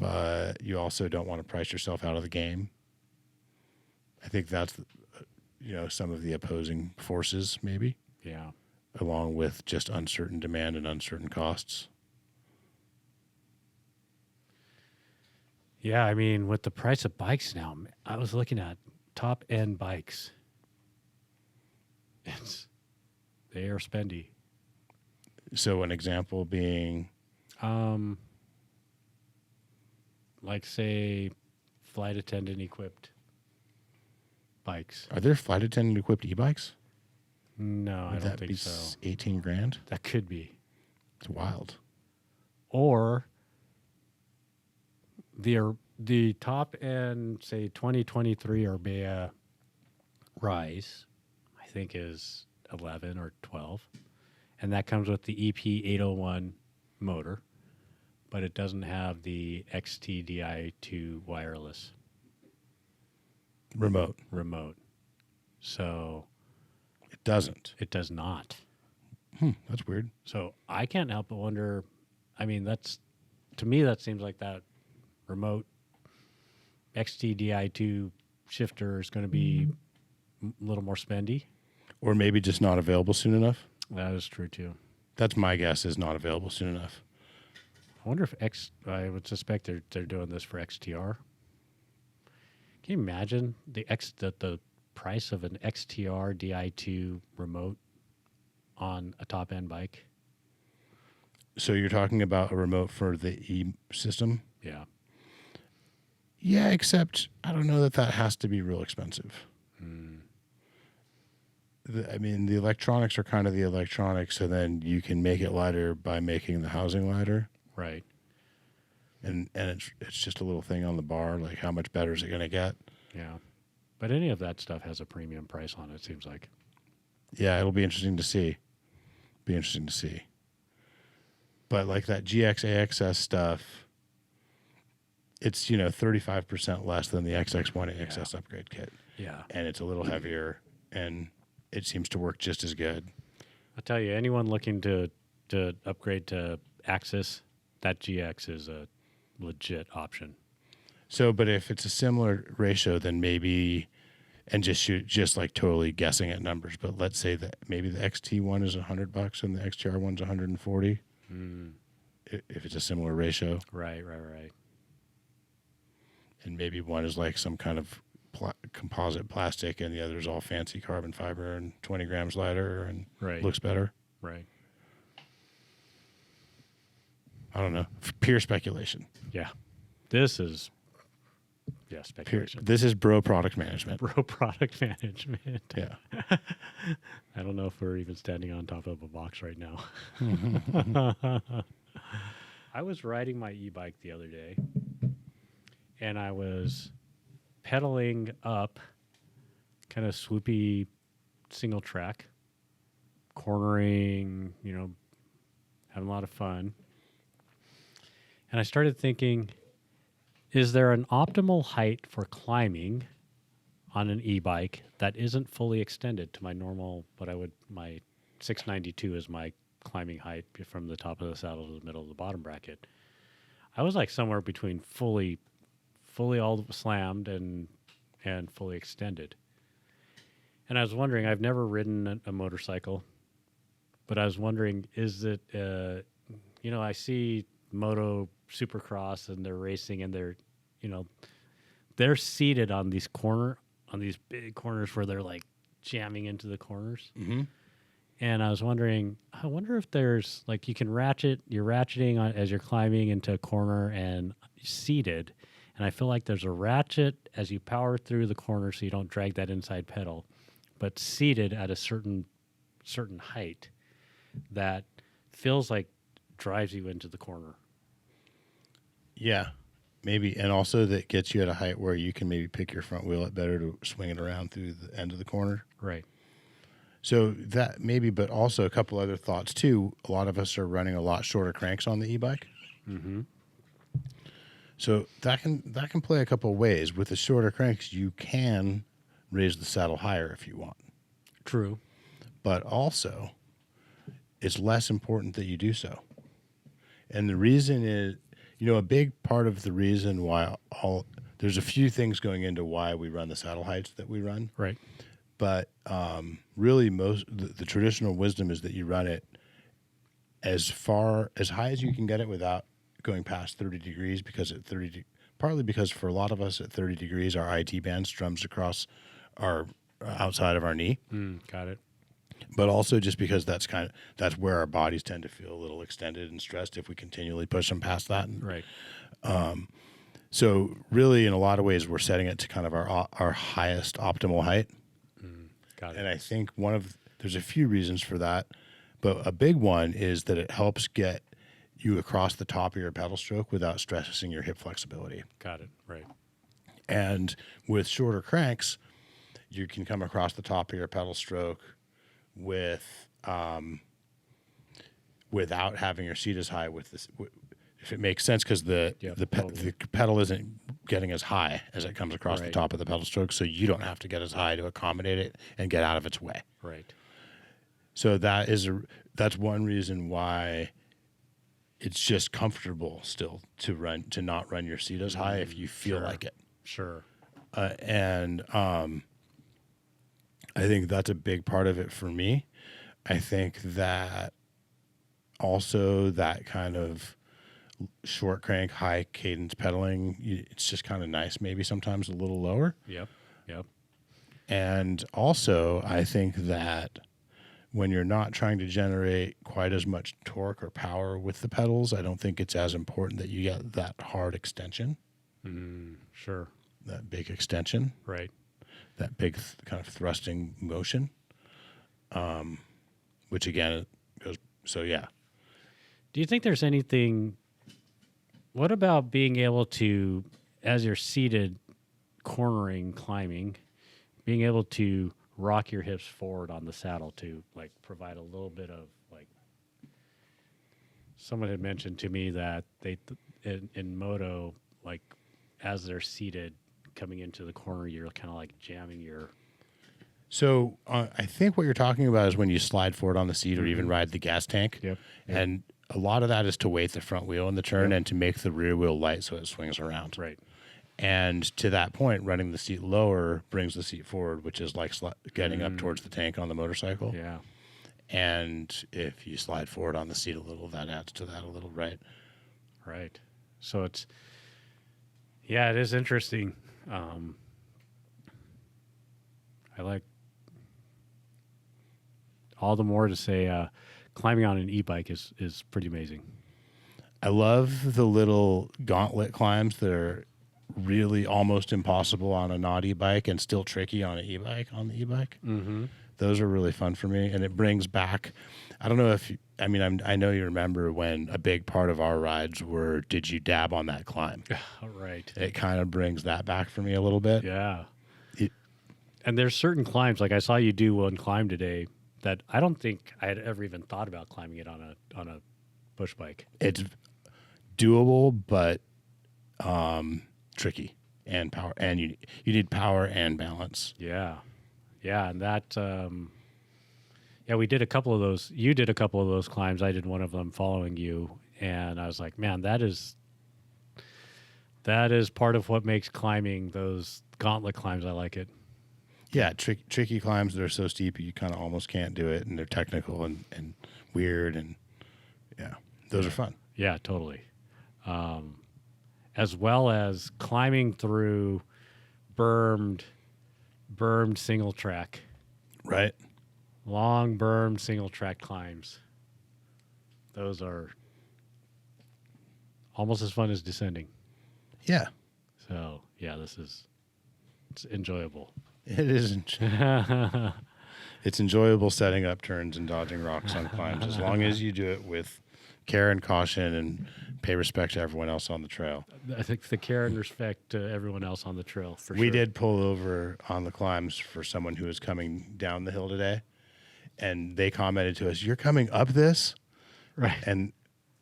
But you also don't want to price yourself out of the game. I think that's some of the opposing forces maybe. Yeah. Along with just uncertain demand and uncertain costs. Yeah, I mean, with the price of bikes now, I was looking at top end bikes. They are spendy. So an example being, like say, flight attendant equipped bikes. are there flight attendant equipped e-bikes? No, I don't think so. $18,000. That could be. It's wild. Or the top end, say 2023 Orbea Rise, I think is 11 or 12, and that comes with the EP801 motor, but it doesn't have the XTDI2 wireless Remote. So It doesn't. it does not. That's weird. So I can't help but wonder. I mean, to me that seems like that remote XTDI2 shifter is going to be a little more spendy. Or maybe just not available soon enough. That is true too. That's my guess, is not available soon enough. I wonder if I would suspect they're doing this for XTR. Can you imagine the price of an XTR Di2 remote on a top end bike? So you're talking about a remote for the E system? Yeah. Yeah, except I don't know that has to be real expensive. The electronics are kind of the electronics, so then you can make it lighter by making the housing lighter. Right. And it's just a little thing on the bar, like how much better is it going to get? Yeah. But any of that stuff has a premium price on it, seems like. Yeah, it'll be interesting to see. But like that GX AXS stuff, it's 35% less than the XX1 AXS upgrade kit. Yeah. And it's a little heavier, and it seems to work just as good. I'll tell you, anyone looking to upgrade to Axis, that GX is a legit option. So, but if it's a similar ratio, then maybe, and just like totally guessing at numbers, but let's say that maybe the XT1 is $100 and the XTR one's $140. If it's a similar ratio. Right. And maybe one is like some kind of composite plastic and the other is all fancy carbon fiber and 20 grams lighter and looks better. Right. I don't know, pure speculation. Yeah. This is Pure, speculation. this is bro product management. Bro product management. Yeah. I don't know if we're even standing on top of a box right now. I was riding my e-bike the other day, and I was pedaling up kind of swoopy single track, cornering, having a lot of fun. And I started thinking, is there an optimal height for climbing on an e-bike that isn't fully extended to my normal, my 692 is my climbing height from the top of the saddle to the middle of the bottom bracket. I was like somewhere between fully all slammed and fully extended. And I was wondering, I've never ridden a motorcycle, but I was wondering, is it, I see Moto Supercross and they're racing and they're seated on these big corners where they're like jamming into the corners. Mm-hmm. And I was wondering, I wonder if there's like you're ratcheting as you're climbing into a corner and seated. And I feel like there's a ratchet as you power through the corner so you don't drag that inside pedal, but seated at a certain height that feels like drives you into the corner. Yeah, maybe. And also that gets you at a height where you can maybe pick your front wheel up better to swing it around through the end of the corner. Right. So that maybe, but also a couple other thoughts too. A lot of us are running a lot shorter cranks on the e-bike. Mm-hmm. So that can play a couple of ways. With the shorter cranks, you can raise the saddle higher if you want. True. But also, it's less important that you do so. And the reason is, a big part of the reason why there's a few things going into why we run the saddle heights that we run. Right. But really, the traditional wisdom is that you run it as high as you can get it without going past 30 degrees, partly because for a lot of us at 30 degrees, our IT band strums across our outside of our knee. Got it. But also just because that's where our bodies tend to feel a little extended and stressed if we continually push them past that. Right. So really, in a lot of ways, we're setting it to kind of our highest optimal height. Got it. And I think there's a few reasons for that, but a big one is that it helps get you across the top of your pedal stroke without stressing your hip flexibility. Got it. Right. And with shorter cranks, you can come across the top of your pedal stroke without having your seat as high with this, if it makes sense, because the pedal isn't getting as high as it comes across the top of the pedal stroke, so you don't have to get as high to accommodate it and get out of its way. Right. So that's one reason why it's just comfortable still to not run your seat as high if you feel like it. Sure. And I think that's a big part of it for me. I think that also that kind of short crank, high cadence pedaling, it's just kind of nice, maybe sometimes a little lower. Yep. And also, I think that when you're not trying to generate quite as much torque or power with the pedals, I don't think it's as important that you get that hard extension. Sure. That big extension. Right. That big kind of thrusting motion. Which again goes, so yeah. Do you think there's anything, what about being able to, as you're seated, cornering, climbing, being able to rock your hips forward on the saddle to like provide a little bit of like, someone had mentioned to me that they, in moto, like as they're seated coming into the corner, you're kind of like jamming your. So I think what you're talking about is when you slide forward on the seat or even ride the gas tank. Yep. And a lot of that is to weight the front wheel in the turn and to make the rear wheel light so it swings around. Right. And to that point, running the seat lower brings the seat forward, which is like getting up towards the tank on the motorcycle. Yeah. And if you slide forward on the seat a little, that adds to that a little, right? Right. So it is interesting. I like all the more to say climbing on an e-bike is pretty amazing. I love the little gauntlet climbs that are really almost impossible on a not e-bike and still tricky on an e-bike on the e-bike. Mm-hmm. Those are really fun for me, and it brings back. I don't know if you, I mean I know you remember when a big part of our rides were, did you dab on that climb? All right. It kind of brings that back for me a little bit. Yeah. It- And there's certain climbs, like I saw you do one climb today, that I don't think I had ever even thought about climbing it on a push bike. It's doable, but tricky and power, and you need power and balance. Yeah. Yeah, and that yeah, we did a couple of those. You did a couple of those climbs. I did one of them following you, and I was like, man, that is part of what makes climbing those gauntlet climbs. I like it. Yeah, tricky climbs that are so steep you kind of almost can't do it, and they're technical and weird, and yeah, those are fun. Yeah, totally. As well as climbing through bermed single track, Right. long bermed single track climbs. Those are almost as fun as descending. Yeah, So yeah, it's enjoyable. it is. It's enjoyable setting up turns and dodging rocks on climbs, as long as you do it with care and caution and pay respect to everyone else on the trail. I think the care and respect to everyone else on the trail for sure. We did pull over on the climbs for someone who was coming down the hill today, and they commented to us, "You're coming up this?" Right. And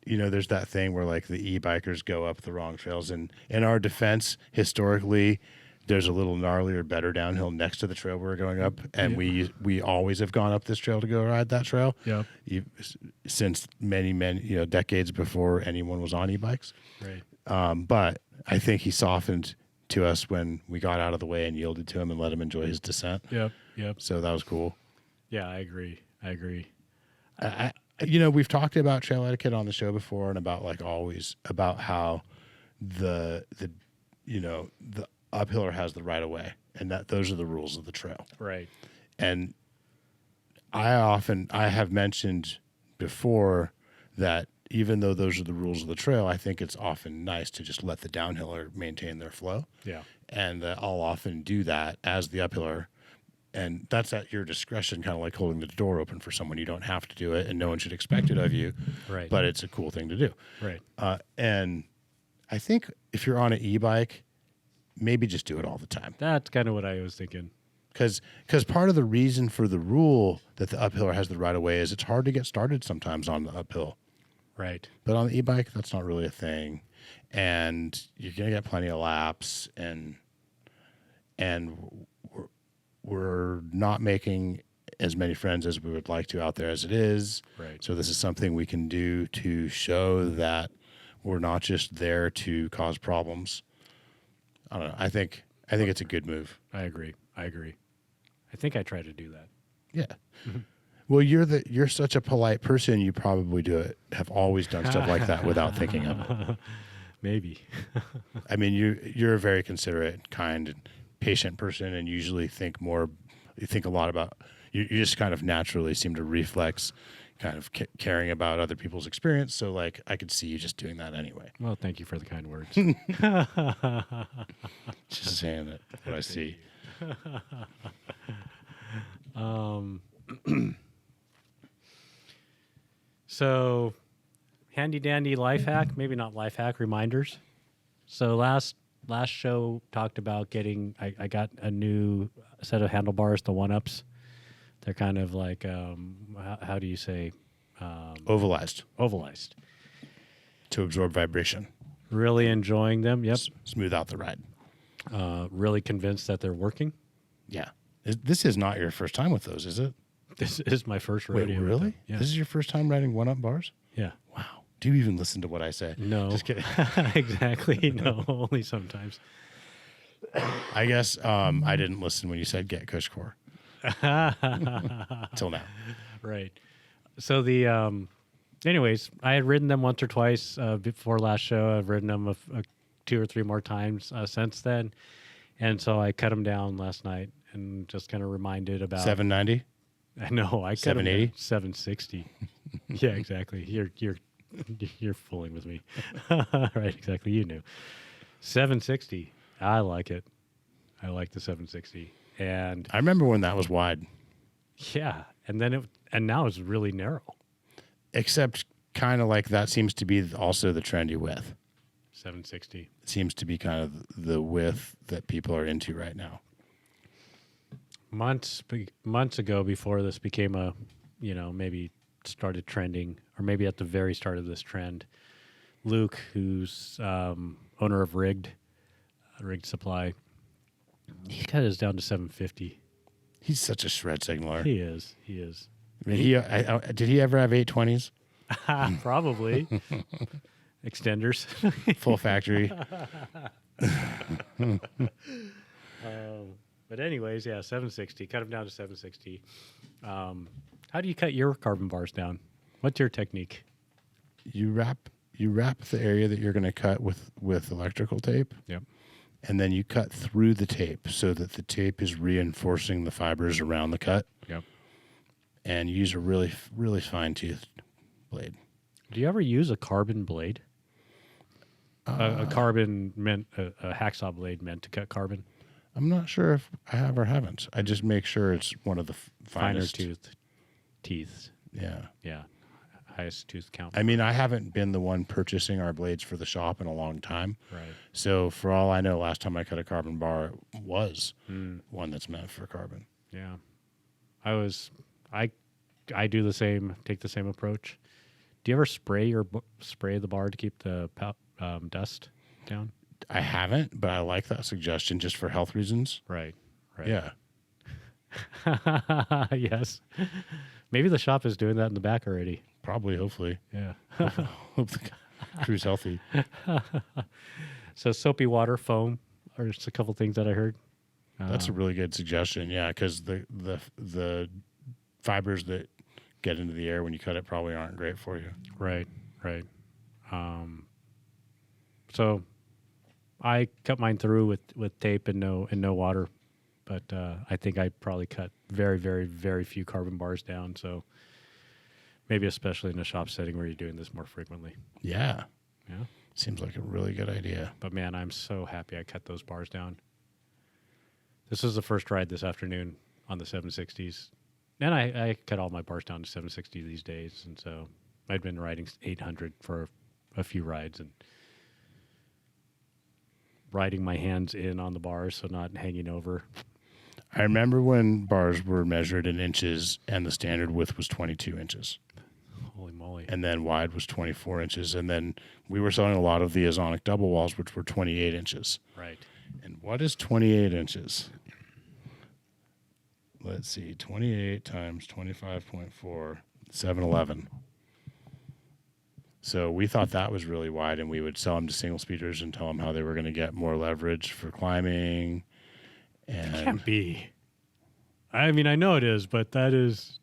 you know, there's that thing where like the e-bikers go up the wrong trails, and in our defense, historically, there's a little gnarlier, better downhill next to the trail we're going up, and we always have gone up this trail to go ride that trail. Yep. Since many decades before anyone was on e-bikes. Right. But I think he softened to us when we got out of the way and yielded to him and let him enjoy his descent. Yep. Yep. So that was cool. Yeah, I agree. You know, we've talked about trail etiquette on the show before, and about how the uphiller has the right of way, and that those are the rules of the trail. Right. And I have mentioned before that even though those are the rules of the trail, I think it's often nice to just let the downhiller maintain their flow. Yeah. And I'll often do that as the uphiller. And that's at your discretion, kind of like holding the door open for someone. You don't have to do it, and no one should expect it of you. Right. But it's a cool thing to do. Right. And I think if you're on an e-bike, maybe just do it all the time. That's kind of what I was thinking. Because part of the reason for the rule that the uphiller has the right of way is it's hard to get started sometimes on the uphill. Right. But on the e-bike, that's not really a thing. And you're going to get plenty of laps, and we're not making as many friends as we would like to out there as it is. Right. So this is something we can do to show that we're not just there to cause problems. I don't know. I think it's a good move. I agree. I think I try to do that. Yeah. Well, you're such a polite person. You probably have always done stuff like that without thinking of it. Maybe. I mean, you're a very considerate, kind, and patient person, and usually you think a lot about. You just kind of naturally seem to reflex, kind of caring about other people's experience. So, like, I could see you just doing that anyway. Well, thank you for the kind words. Just saying that what I see. So, handy dandy life hack, maybe not life hack, reminders. So last show talked about getting, I got a new set of handlebars, the 1-ups. They're kind of like, how do you say? Ovalized To absorb vibration. Really enjoying them. Yep. Smooth out the ride. Really convinced that they're working. Yeah. This is not your first time with those, is it? This is my first Wait, rodeo. with really? them. Yeah. This is your first time riding 1-up bars? Yeah. Wow. Do you even listen to what I say? No. Just kidding. Exactly. No, only sometimes. I guess I didn't listen when you said get Kush Core. Till now. Right. So anyways, I had ridden them once or twice before last show. I've ridden them 2 or 3 more times since then. And so I cut them down last night and just kind of reminded about 790? I know. I cut them 780? down 760. Yeah, exactly. You're You're fooling with me. Right, exactly. You knew. 760. I like it. I like the 760. And I remember when that was wide, yeah, and now it's really narrow. except kind of like that seems to be also the trendy width. 760. It seems to be kind of the width that people are into right now. Months ago, before this became a, maybe started trending, or maybe at the very start of this trend, Luke, who's owner of Rigged Supply, he cut his down to 750. He's such a shred signaler. He is. I mean, did he ever have 820s? Probably. Extenders. Full factory. But anyways, yeah, 760. Cut them down to 760. How do you cut your carbon bars down? What's your technique? You wrap the area that you're going to cut with electrical tape. Yep. And then you cut through the tape so that the tape is reinforcing the fibers around the cut. Yep. And you use a really, really fine-toothed blade. Do you ever use a carbon blade? A carbon meant a hacksaw blade meant to cut carbon. I'm not sure if I have or haven't. I just make sure it's one of the Finer finest. teeth. Yeah. Yeah. Highest tooth count. I mean, I haven't been the one purchasing our blades for the shop in a long time. Right. So for all I know, last time I cut a carbon bar was one that's meant for carbon. Yeah. I do the same, take the same approach. Do you ever spray the bar to keep the dust down? I haven't, but I like that suggestion just for health reasons. Right. Yeah. Yes. Maybe the shop is doing that in the back already. Probably, hopefully. Yeah. Hope the crew's healthy. So soapy water, foam, are just a couple things that I heard. That's a really good suggestion. Yeah, because the fibers that get into the air when you cut it probably aren't great for you. Right. So I cut mine through with tape and no water, but I think I probably cut very, very, very few carbon bars down. So maybe especially in a shop setting where you're doing this more frequently. Yeah. Yeah. Seems like a really good idea. But man, I'm so happy I cut those bars down. This was the first ride this afternoon on the 760s. And I cut all my bars down to 760 these days. And so I'd been riding 800 for a few rides and riding my hands in on the bars, so not hanging over. I remember when bars were measured in inches and the standard width was 22 inches. Holy moly. And then wide was 24 inches. And then we were selling a lot of the Ozonic double walls, which were 28 inches. Right. And what is 28 inches? Let's see, 28 times 25.4, 711. So we thought that was really wide, and we would sell them to single speeders and tell them how they were going to get more leverage for climbing. And Can't be. I mean, I know it is, but that is...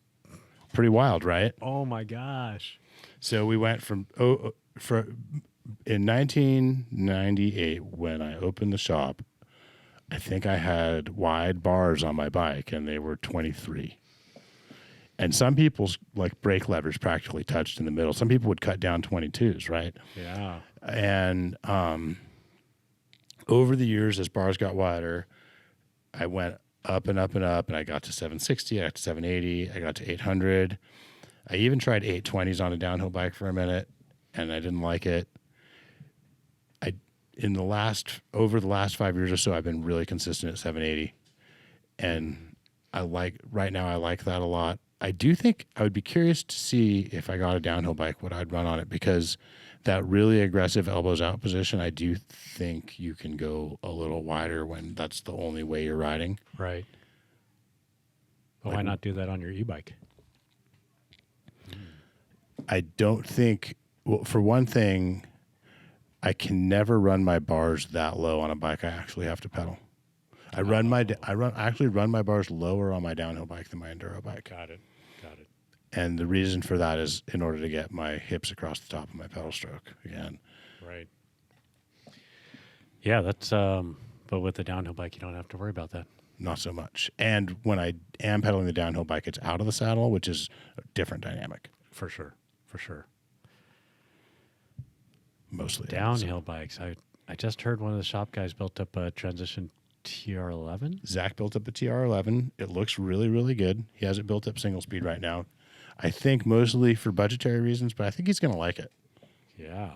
pretty wild, right? Oh, my gosh. So we went from in 1998, when I opened the shop, I think I had wide bars on my bike, and they were 23. And some people's like brake levers practically touched in the middle. Some people would cut down 22s, right? Yeah. And over the years, as bars got wider, I went up and up and up, and I got to 760, I got to 780, I got to 800. I even tried 820s on a downhill bike for a minute, and I didn't like it. Over the last 5 years or so, I've been really consistent at 780, and right now I like that a lot. I do think I would be curious to see if I got a downhill bike, what I'd run on it, because that really aggressive elbows out position, I do think you can go a little wider when that's the only way you're riding. Right. Well, why not do that on your e-bike? I don't think, well, for one thing, I can never run my bars that low on a bike. I actually have to pedal. I actually run my bars lower on my downhill bike than my enduro bike. Got it. And the reason for that is in order to get my hips across the top of my pedal stroke again. Right. Yeah, that's but with the downhill bike you don't have to worry about that. Not so much. And when I am pedaling the downhill bike, it's out of the saddle, which is a different dynamic. For sure. mostly. Downhill bikes. I just heard one of the shop guys built up a Transition TR11. Zach built up a TR11. It looks really, really good. He has it built up single speed right now. I think mostly for budgetary reasons, but I think he's going to like it. Yeah.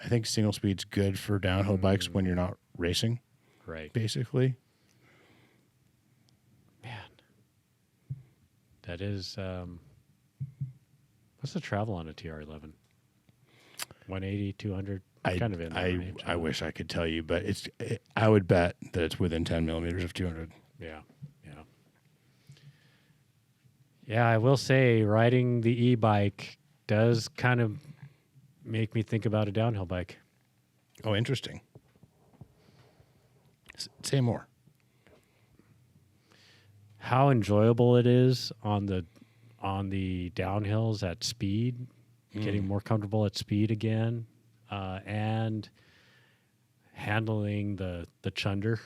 I think single speed's good for downhill bikes when you're not racing, Right. basically. Man. That is, what's the travel on a TR11? 180, 200? Kind of in that range. I wish I could tell you, but I would bet that it's within 10 millimeters of 200. Yeah. Yeah, I will say riding the e-bike does kind of make me think about a downhill bike. Oh, interesting. Say more. How enjoyable it is on the downhills at speed, getting more comfortable at speed again, and handling the chunder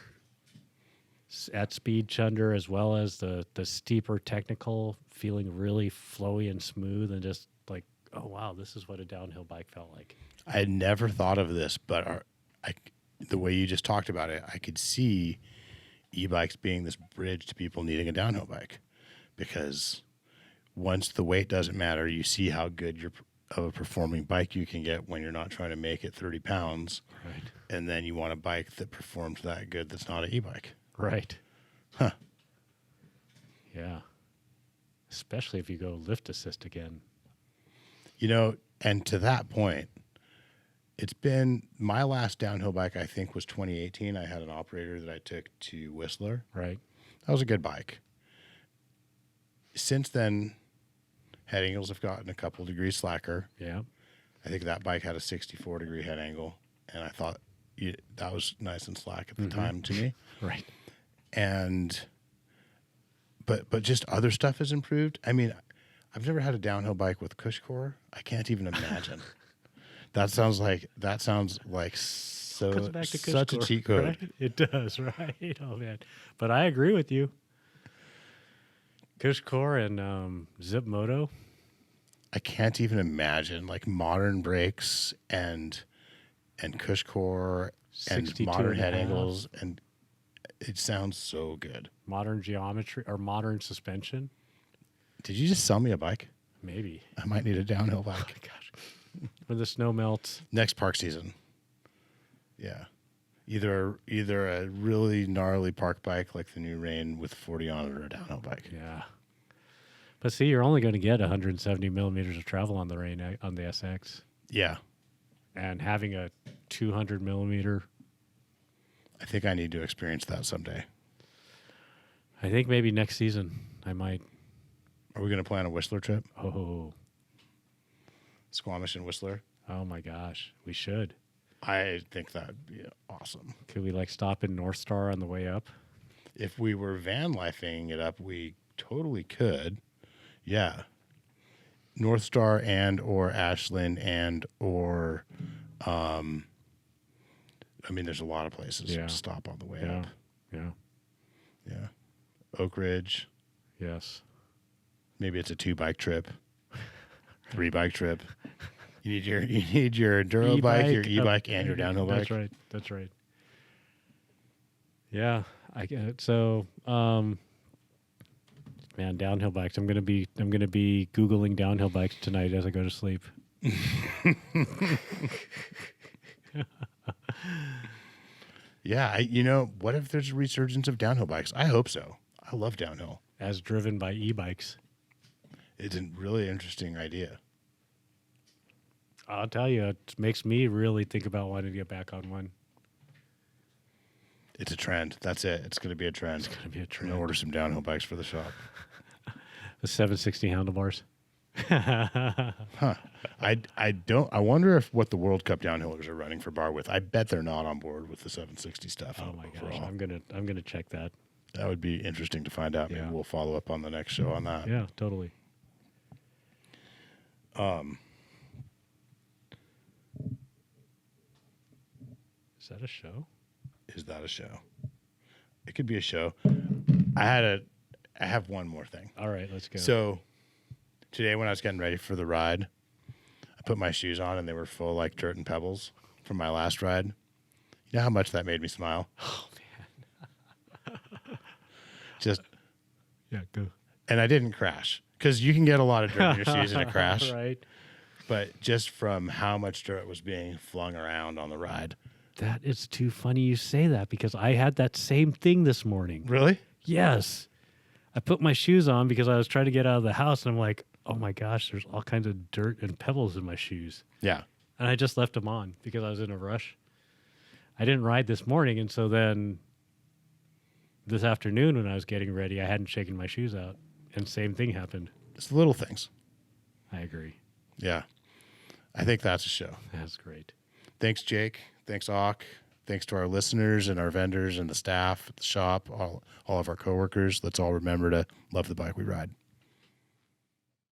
at speed chunder, as well as the steeper technical, feeling really flowy and smooth, and just like, oh wow, this is what a downhill bike felt like. I had never thought of this, but the way you just talked about it, I could see e-bikes being this bridge to people needing a downhill bike, because once the weight doesn't matter, you see how good of a performing bike you can get when you're not trying to make it 30 pounds. Right. And then you want a bike that performs that good that's not an e-bike. Right. Huh. Yeah. Especially if you go lift assist again. You know, and to that point, it's been my last downhill bike, I think, was 2018. I had an operator that I took to Whistler. Right. That was a good bike. Since then, head angles have gotten a couple degrees slacker. Yeah. I think that bike had a 64-degree head angle, and I thought that was nice and slack at the time to me. Right. And but just other stuff has improved. I mean, I've never had a downhill bike with cush core. I can't even imagine. That sounds like so Comes back to such a Cushcore, cheat code. Right? It does, right? Oh man. But I agree with you. Cush core and Zip Moto. I can't even imagine like modern brakes and cush core and 62 modern and a head half. angles, and it sounds so good. Modern geometry or modern suspension. Did you just sell me a bike? Maybe. I might need a downhill Oh bike my gosh. When the snow melts. next park season. Yeah, either a really gnarly park bike like the new Rain with 40 on it, or a downhill bike. Yeah. But see, you're only going to get 170 millimeters of travel on the Rain on the SX. Yeah, And having a 200 millimeter, I think I need to experience that someday. I think maybe next season I might. Are we going to plan a Whistler trip? Oh, Squamish and Whistler? oh my gosh, we should. I think that'd be awesome. Could we like stop in North Star on the way up? If we were van lifing it up, we totally could. Yeah. North Star and or Ashland and or I mean, there's a lot of places to stop on the way up. Yeah. Yeah. Oak Ridge. Yes. Maybe it's a 2-bike trip, 3-bike trip. You need your enduro bike, your e-bike, and your downhill bike. That's right. That's right. Yeah, I get it. So, man, downhill bikes. I'm gonna be Googling downhill bikes tonight as I go to sleep. Yeah, what if there's a resurgence of downhill bikes? I hope so. I love downhill. As driven by e-bikes. It's a really interesting idea. I'll tell you, it makes me really think about wanting to get back on one. It's a trend. That's it. It's going to be a trend. It's gonna be a I'm trend. going to order some downhill bikes for the shop. The 760 handlebars. Huh. I wonder if what the World Cup downhillers are running for bar with. I bet they're not on board with the 760 stuff. Oh my gosh, overall. I'm gonna check that. That would be interesting to find out. Maybe Yeah. we'll follow up on the next show on that. Yeah, totally. Is that a show? Is that a show? It could be a show. I have one more thing. All right, let's go. So today when I was getting ready for the ride, I put my shoes on and they were full like dirt and pebbles. from my last ride. You know how much that made me smile? Oh man. Just, Yeah, go. and I didn't crash because you can get a lot of dirt in your shoes in a crash. Right. But just from how much dirt was being flung around on the ride. That is too funny you say that because I had that same thing this morning. Really? Yes. I put my shoes on because I was trying to get out of the house and I'm like, oh my gosh, there's all kinds of dirt and pebbles in my shoes. Yeah. And I just left them on because I was in a rush. I didn't ride this morning. And so then this afternoon when I was getting ready, I hadn't shaken my shoes out. And same thing happened. It's the little things. I agree. Yeah. I think that's a show. That's great. Thanks, Jake. Thanks, Auk. Thanks to our listeners and our vendors and the staff at the shop, all of our coworkers. Let's all remember to love the bike we ride.